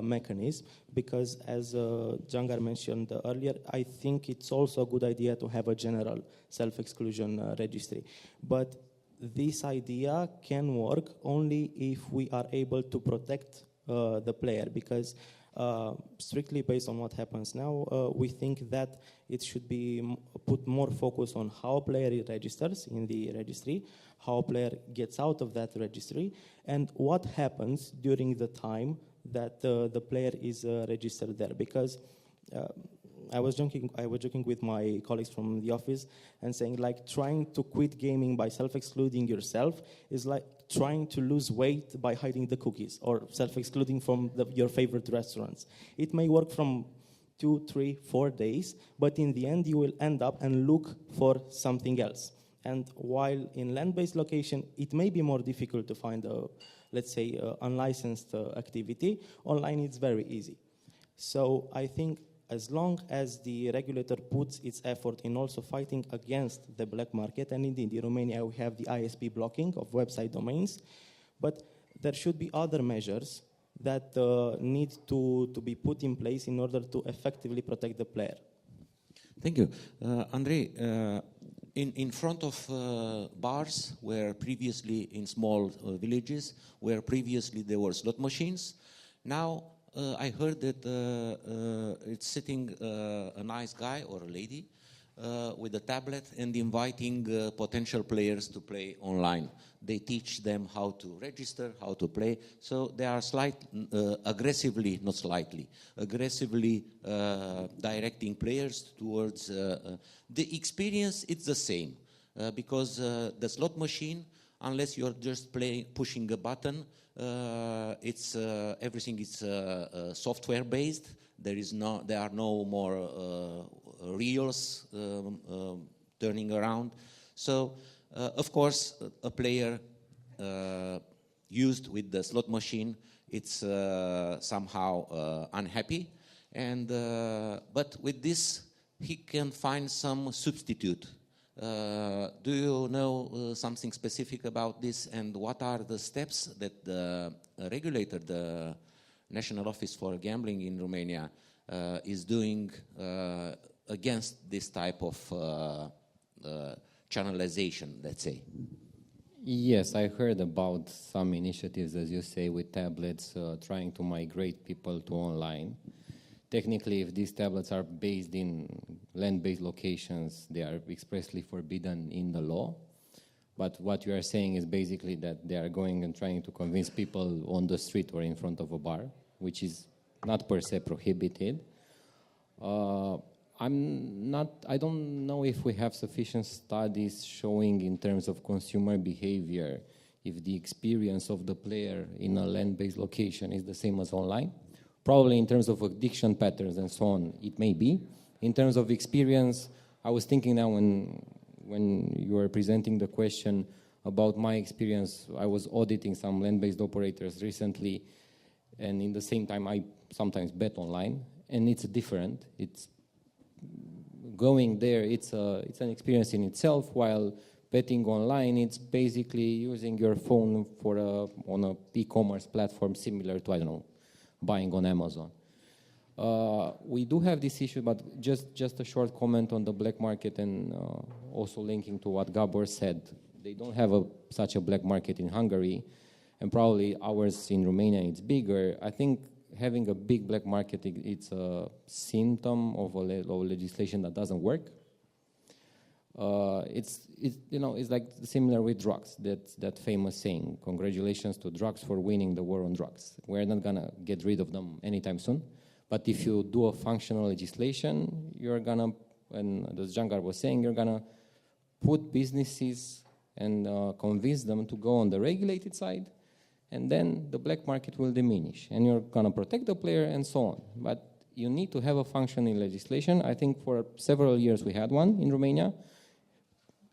mechanism, because as Djangar mentioned earlier, I think it's also a good idea to have a general self-exclusion registry. But this idea can work only if we are able to protect the player, because strictly based on what happens now, we think that it should be put more focus on how a player registers in the registry, how a player gets out of that registry, and what happens during the time that the player is registered there. Because I was joking with my colleagues from the office and saying, like, trying to quit gaming by self-excluding yourself is like trying to lose weight by hiding the cookies, or self-excluding from your favorite restaurants. It may work from 2, 3, 4 days, but in the end you will end up and look for something else. And while in land-based location, it may be more difficult to find let's say, unlicensed activity, online it's very easy. So I think as long as the regulator puts its effort in also fighting against the black market, and indeed in Romania we have the ISP blocking of website domains, but there should be other measures that need to be put in place in order to effectively protect the player. Thank you. Andrei, in front of bars where previously in small villages, where previously there were slot machines, now I heard that it's sitting a nice guy or a lady with a tablet and inviting potential players to play online. They teach them how to register, how to play. So they are aggressively directing players towards the experience. It's the same because the slot machine, unless you're just pushing a button, it's everything is software based. There are no more reels turning around. So of course a player used with the slot machine, it's somehow unhappy, and but with this he can find some substitute. Do you know something specific about this, and what are the steps that the regulator, the National Office for Gambling in Romania, is doing against this type of channelization, let's say? Yes, I heard about some initiatives, as you say, with tablets trying to migrate people to online. Technically, if these tablets are based in land-based locations, they are expressly forbidden in the law. But what you are saying is basically that they are going and trying to convince people on the street or in front of a bar, which is not per se prohibited. I don't know if we have sufficient studies showing in terms of consumer behavior if the experience of the player in a land-based location is the same as online. Probably in terms of addiction patterns and so on, it may be. In terms of experience, I was thinking now when you were presenting the question about my experience, I was auditing some land-based operators recently, and in the same time I sometimes bet online, and it's different. It's going there, it's an experience in itself, while betting online, it's basically using your phone on a e-commerce platform similar to, I don't know, buying on Amazon. We do have this issue, but just a short comment on the black market, and also linking to what Gabor said. They don't have such a black market in Hungary, and probably ours in Romania it's bigger. I think having a big black market, it's a symptom of a legislation that doesn't work. It's like similar with drugs. That famous saying, "Congratulations to drugs for winning the war on drugs." We're not gonna get rid of them anytime soon. But if you do a functional legislation, you're gonna, and as Jangar was saying, you're gonna put businesses and convince them to go on the regulated side, and then the black market will diminish, and you're gonna protect the player and so on. But you need to have a functioning legislation. I think for several years we had one in Romania.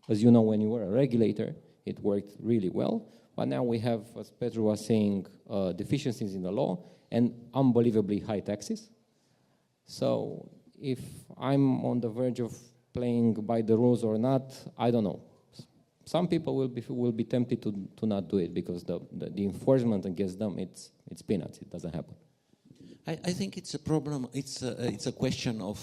As you know, when you were a regulator, it worked really well. But now we have, as Petru was saying, deficiencies in the law and unbelievably high taxes. So if I'm on the verge of playing by the rules or not, I don't know. Some people will be tempted to not do it because the enforcement against them, it's peanuts. It doesn't happen. I think it's a problem. It's a question of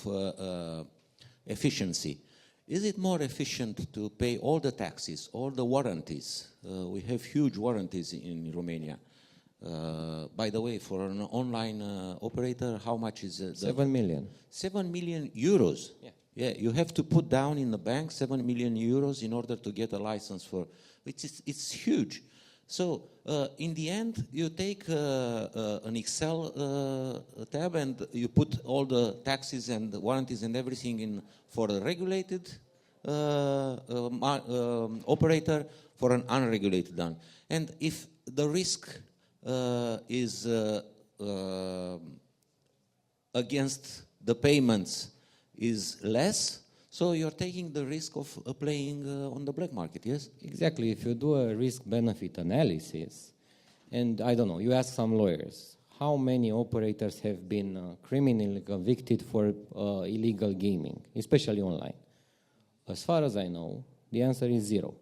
efficiency. Is it more efficient to pay all the taxes, all the warranties? We have huge warranties in Romania. By the way, for an online operator, how much is it? 7 million. 7 million euros. Yeah, you have to put down in the bank 7 million euros in order to get a license for. It's huge. So in the end, you take an Excel tab and you put all the taxes and the warranties and everything in for a regulated operator, for an unregulated one. And if the risk is against the payments is less, so you're taking the risk of playing on the black market, yes? Exactly. If you do a risk-benefit analysis, and I don't know, you ask some lawyers, how many operators have been criminally convicted for illegal gaming, especially online. As far as I know, the answer is 0.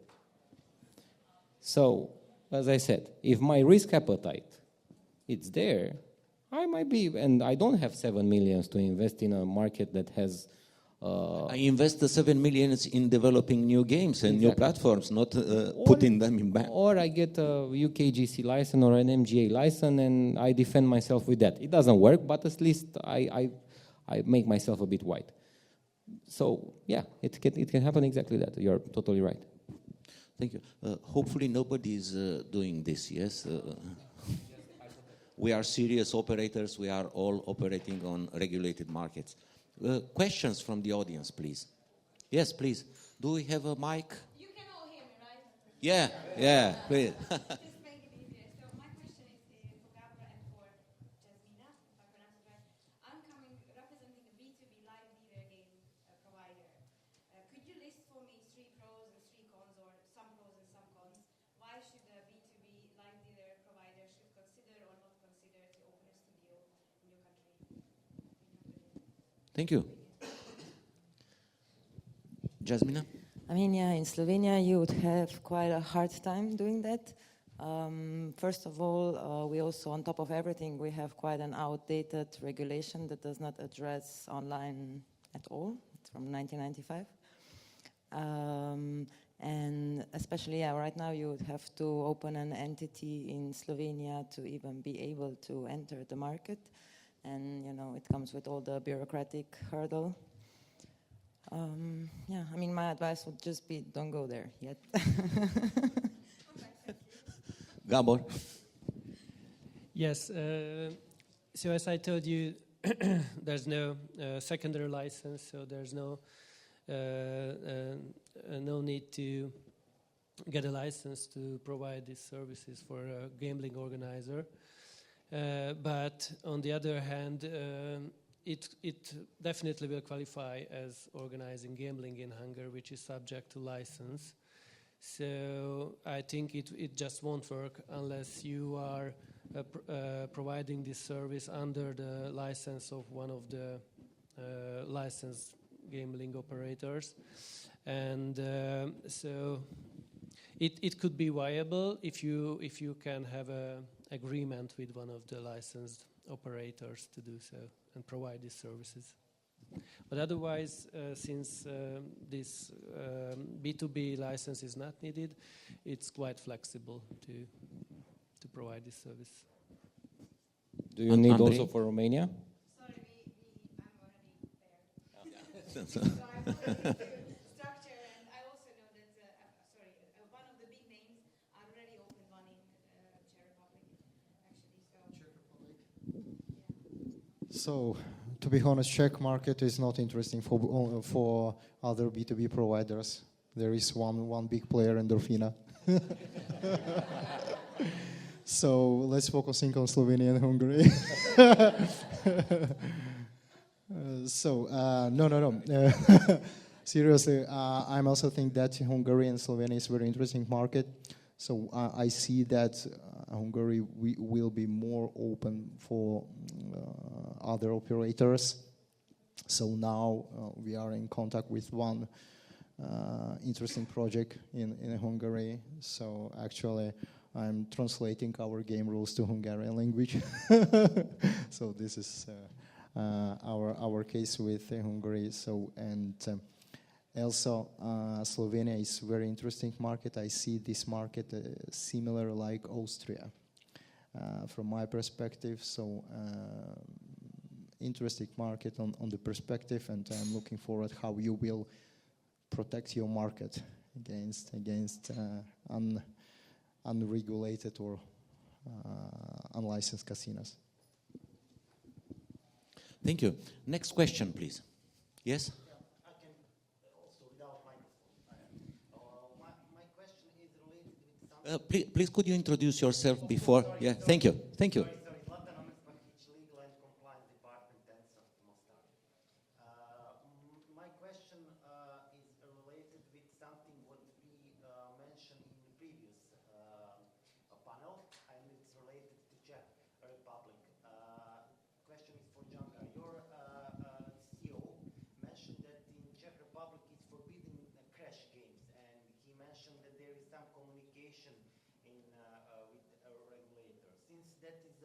So, as I said, if my risk appetite is there, I might be, and I don't have 7 million to invest in a market that has. I invest the 7 million in developing new games and new platforms, not putting them in bank. Or I get a UKGC license or an MGA license and I defend myself with that. It doesn't work, but at least I make myself a bit white. So, yeah, it can happen exactly that. You're totally right. Thank you. Hopefully nobody is doing this, yes? We are serious operators. We are all operating on regulated markets. Questions from the audience, please. Yes, please. Do we have a mic? You can all hear me, right? Yeah, please. Just make it easier. So my question is for Gabor and for Jasmina, if I pronounce it right. I'm representing a B2B live leader game provider. Could you list for me 3 pros and 3 cons, or some pros and some cons? Why should a B2B live leader provider should consider or not consider to open a studio in your country? Thank you. Jasmina? I mean, yeah, in Slovenia you would have quite a hard time doing that. First of all, we also, on top of everything, we have quite an outdated regulation that does not address online at all. It's from 1995. And especially, right now you would have to open an entity in Slovenia to even be able to enter the market. And, it comes with all the bureaucratic hurdle. Yeah, I mean, my advice would just be don't go there yet. Gabor? Yes, so as I told you, there's no secondary license, so there's no need to get a license to provide these services for a gambling organizer. But on the other hand, it definitely will qualify as organizing gambling in Hungary, which is subject to license. So I think it just won't work unless you are providing this service under the license of one of the licensed gambling operators. And so it could be viable if you can have an agreement with one of the licensed operators to do so and provide these services. But otherwise, since this B2B license is not needed, it's quite flexible to provide this service. Do you need also for Romania? Sorry, I'm already there. So I'm already structure, and I also know that, one of the big names are already open one in Czech Republic, actually. Czech Republic. Yeah. So, to be honest, Czech market is not interesting for other B2B providers. There is one big player, Endorfina. So let's focusing on Slovenia and Hungary. No. Seriously, I'm also think that Hungary and Slovenia is a very interesting market. So I see that Hungary will be more open for other operators. So now we are in contact with one interesting project in Hungary. So actually, I'm translating our game rules to Hungarian language. So this is our case with Hungary. So also, Slovenia is a very interesting market. I see this market similar like Austria from my perspective. So interesting market on the perspective, and I'm looking forward how you will protect your market against unregulated or unlicensed casinos. Thank you. Next question, please. Yes? Please, could you introduce yourself before? Yeah, thank you. Thank you. My question is related with something what we mentioned in the previous panel, and it's related to Czech Republic. some communication in, with a regulator. Since that is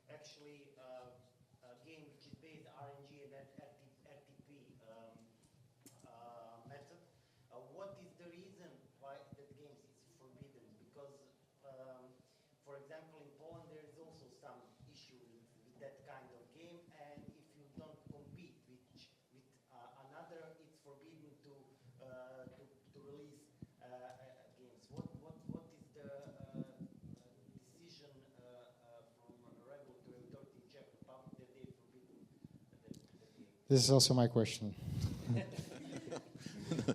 actually a game which is based RNG and RTP method, what is the reason why that game is forbidden? Because, for example, in Poland there is also some issue with that kind of game, and if you don't compete with another, it's forbidden to release games. What is the decision from a regulatory authority in Czech Republic that they forbidden the game? This is also my question.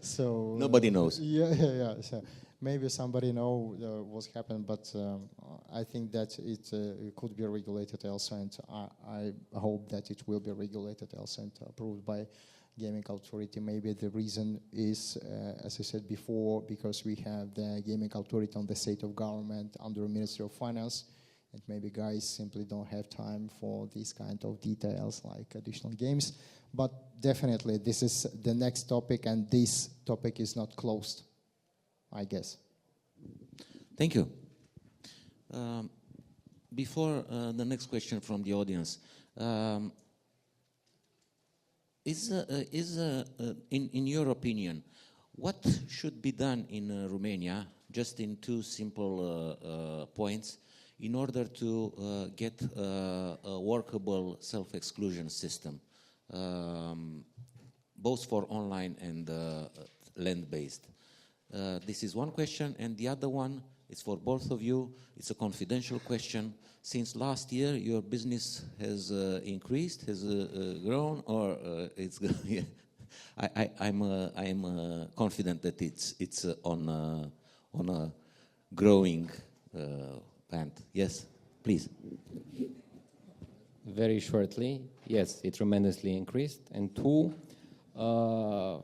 So Nobody knows. Yeah. So maybe somebody know what's happened, but I think that it could be regulated also, and I hope that it will be regulated also and approved by gaming authority. Maybe the reason is, as I said before, because we have the gaming authority on the state of government under Ministry of Finance, and maybe guys simply don't have time for these kind of details like additional games. But definitely this is the next topic, and this topic is not closed, I guess. Thank you. Before the next question from the audience, in your opinion, what should be done in Romania, just in two simple points, in order to get a workable self-exclusion system, both for online and land-based? This is one question, and the other one is for both of you. It's a confidential question. Since last year, your business has increased, has grown, or it's yeah. I'm confident that it's on a growing band. Yes, please. Very shortly, yes, it tremendously increased. And two, for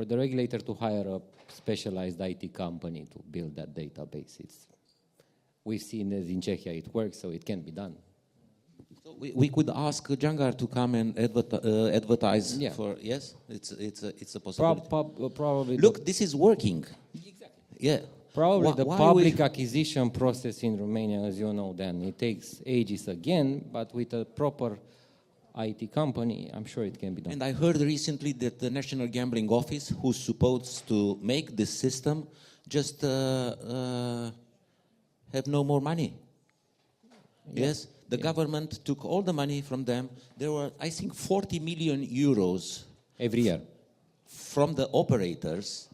the regulator to hire a specialized IT company to build that database, we've seen as in Czechia it works, so it can be done. So we could ask Jangar to come and advertise. Yeah. For yes, it's a possibility. Probably. Look, this is working. Exactly. Yeah. Probably the Why public acquisition process in Romania, as you know, then it takes ages again, but with a proper IT company, I'm sure it can be done. And I heard recently that the National Gambling Office, who's supposed to make this system, just have no more money. Yeah. Yes, the government took all the money from them. There were, I think, 40 million euros every year from the operators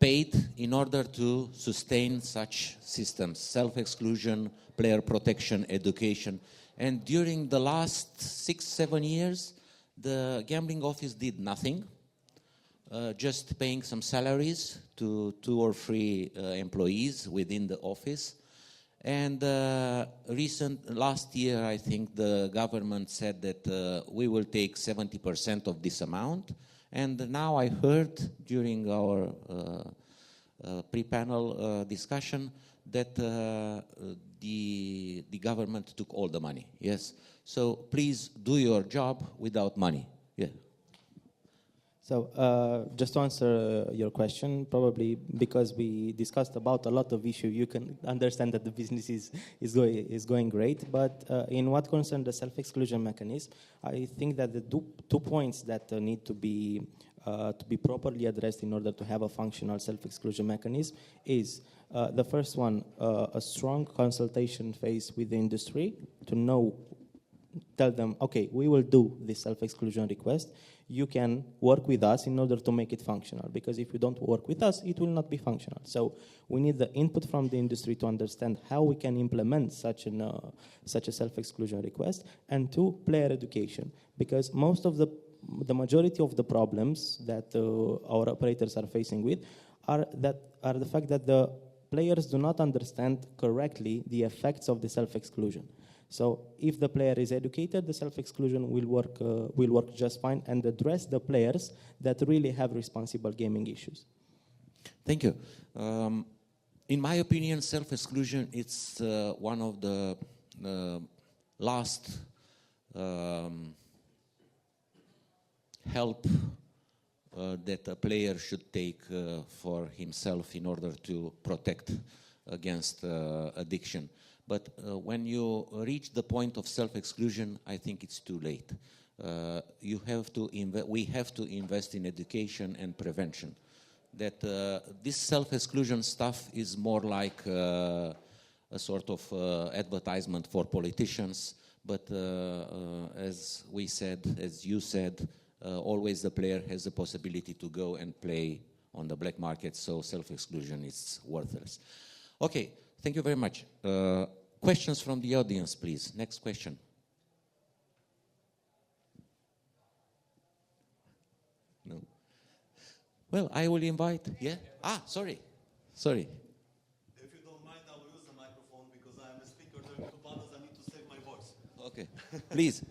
paid in order to sustain such systems, self-exclusion, player protection, education. And during the last 6-7 years, the gambling office did nothing, just paying some salaries to 2 or 3 employees within the office. And last year, I think the government said that we will take 70% of this amount. And now I heard during our pre-panel discussion that the government took all the money. Yes. So please do your job without money. Yeah. So just to answer your question, probably because we discussed about a lot of issues, you can understand that the business is going great. But in what concerns the self-exclusion mechanism, I think that the two points that need to be properly addressed in order to have a functional self-exclusion mechanism is the first one, a strong consultation phase with the industry to tell them, okay, we will do this self-exclusion request. You can work with us in order to make it functional, because if you don't work with us, it will not be functional. So we need the input from the industry to understand how we can implement such a self-exclusion request, and 2, player education, because most of the majority of the problems that our operators are facing with are the fact that the players do not understand correctly the effects of the self-exclusion. So if the player is educated, the self-exclusion will work just fine and address the players that really have responsible gaming issues. Thank you. In my opinion, self-exclusion is one of the last help that a player should take for himself in order to protect against addiction. But when you reach the point of self-exclusion, I think it's too late. We have to invest in education and prevention. That this self-exclusion stuff is more like a sort of advertisement for politicians, but as we said, as you said, always the player has the possibility to go and play on the black market, so self-exclusion is worthless. Okay, thank you very much. Questions from the audience, please. Next question. No. Well, I will invite. Yeah? Sorry. If you don't mind, I will use the microphone because I am a speaker during 2 panels. I need to save my voice. Okay, please.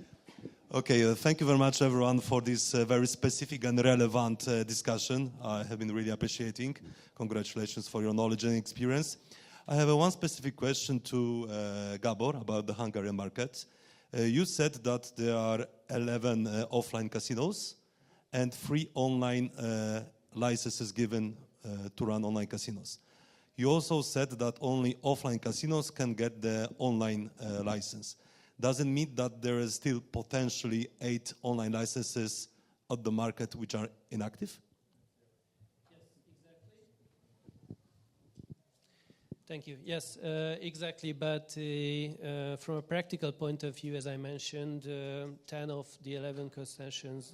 Okay, thank you very much, everyone, for this very specific and relevant discussion. I have been really appreciating. Congratulations for your knowledge and experience. I have one specific question to Gabor about the Hungarian market. You said that there are 11 offline casinos and 3 online licenses given to run online casinos. You also said that only offline casinos can get the online license. Does it mean that there is still potentially 8 online licenses at the market which are inactive? Thank you. Yes, exactly. But from a practical point of view, as I mentioned, 10 of the 11 concessions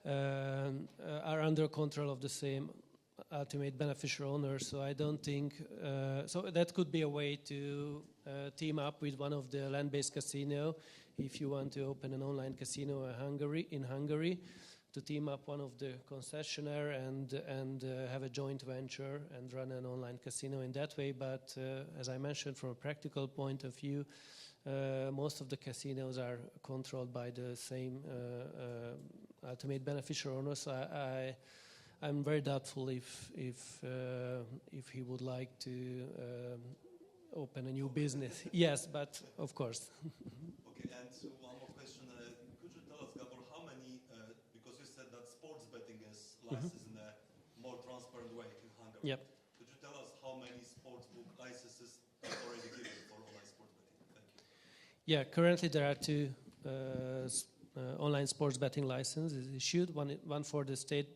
are under control of the same ultimate beneficial owner. So I don't think so. That could be a way to team up with one of the land-based casino if you want to open an online casino in Hungary. To team up one of the concessionaire and have a joint venture and run an online casino in that way. But as I mentioned, from a practical point of view, most of the casinos are controlled by the same ultimate beneficial owner. So I'm very doubtful if he would like to open a new business. Yes, but of course. Okay, and one more question. Could you tell us, Gabor, how many, because you said that sports betting is licensed in a more transparent way in Hungary. Yep. Could you tell us how many sportsbook licenses are already given for online sports betting? Thank you. Yeah, currently there are 2 online sports betting licenses issued, one for the state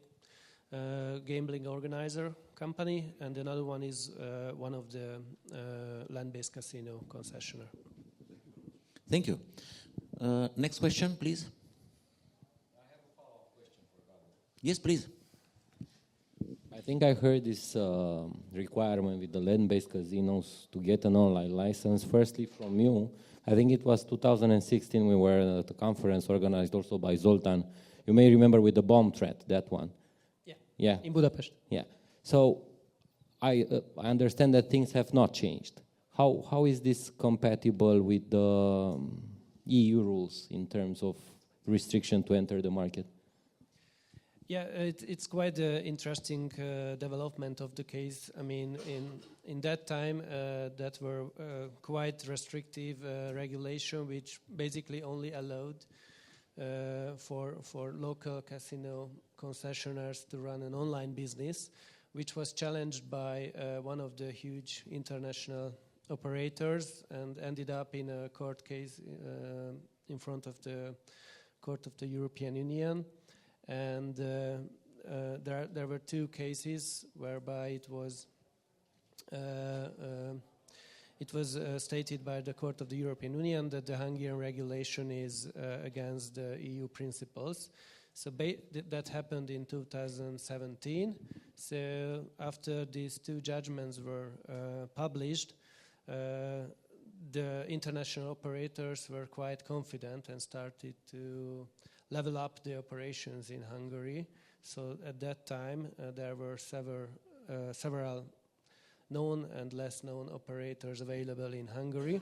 gambling organizer company, and another one is one of the land-based casino concessionaire. Thank you. Next question, please. I have a follow-up question for Gabor. Yes, please. I think I heard this requirement with the land-based casinos to get an online license. Firstly, from you, I think it was 2016 we were at a conference organized also by Zoltan. You may remember with the bomb threat, that one. Yeah. In Budapest. Yeah. So I understand that things have not changed. How is this compatible with the EU rules in terms of restriction to enter the market? Yeah, it's quite an interesting development of the case. I mean, in that time, that were quite restrictive regulation, which basically only allowed for local casino concessionaires to run an online business, which was challenged by one of the huge international operators and ended up in a court case in front of the Court of the European Union. And there were 2 cases whereby it was stated by the Court of the European Union that the Hungarian regulation is against the EU principles. So that happened in 2017. So after these 2 judgments were published, the international operators were quite confident and started to level up the operations in Hungary. So at that time, there were several known and less known operators available in Hungary.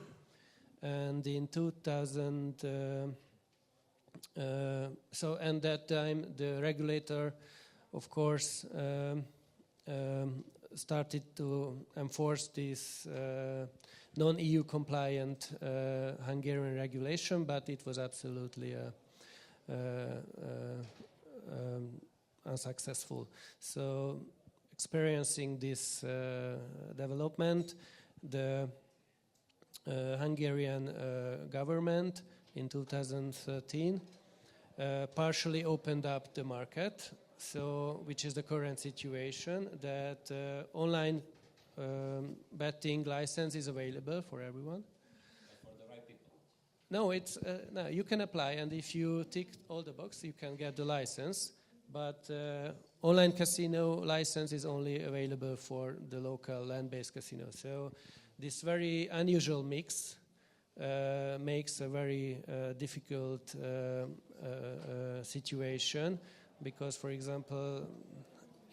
And in 2000, and that time the regulator, of course, started to enforce this non-EU compliant Hungarian regulation, but it was absolutely unsuccessful. So, experiencing this development, the Hungarian government in 2013 partially opened up the market, so which is the current situation, that online betting license is available for everyone. For the right people? No, it's no, you can apply, and if you tick all the boxes, you can get the license. But online casino license is only available for the local land-based casino. So this very unusual mix makes a very difficult situation, because, for example,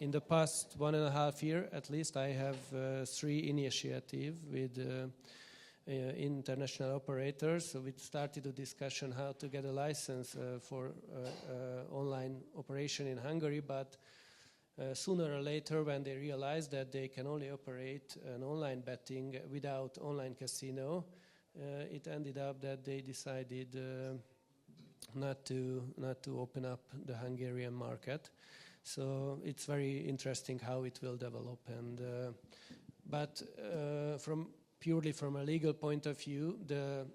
in the past 1.5 years, at least, I have 3 initiatives with international operators. So we started a discussion how to get a license for online operation in Hungary, but sooner or later, when they realized that they can only operate an online betting without online casino, it ended up that they decided not to open up the Hungarian market. So it's very interesting how it will develop. And but purely from a legal point of view, the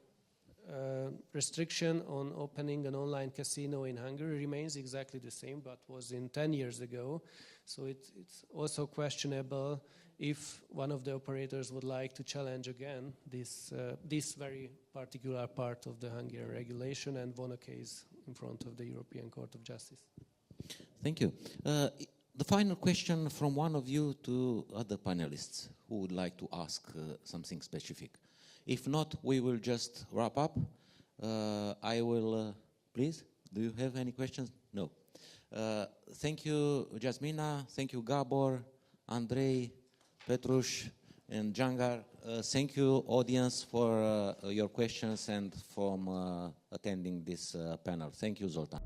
restriction on opening an online casino in Hungary remains exactly the same, but was in 10 years ago. So it's also questionable if one of the operators would like to challenge again this very particular part of the Hungarian regulation and won a case in front of the European Court of Justice. Thank you. The final question from one of you to other panelists who would like to ask something specific. If not, we will just wrap up. I will, please, do you have any questions? No. Thank you, Jasmina. Thank you, Gabor, Andrei, Petrus, and Jangar. Thank you, audience, for your questions and for attending this panel. Thank you, Zoltan.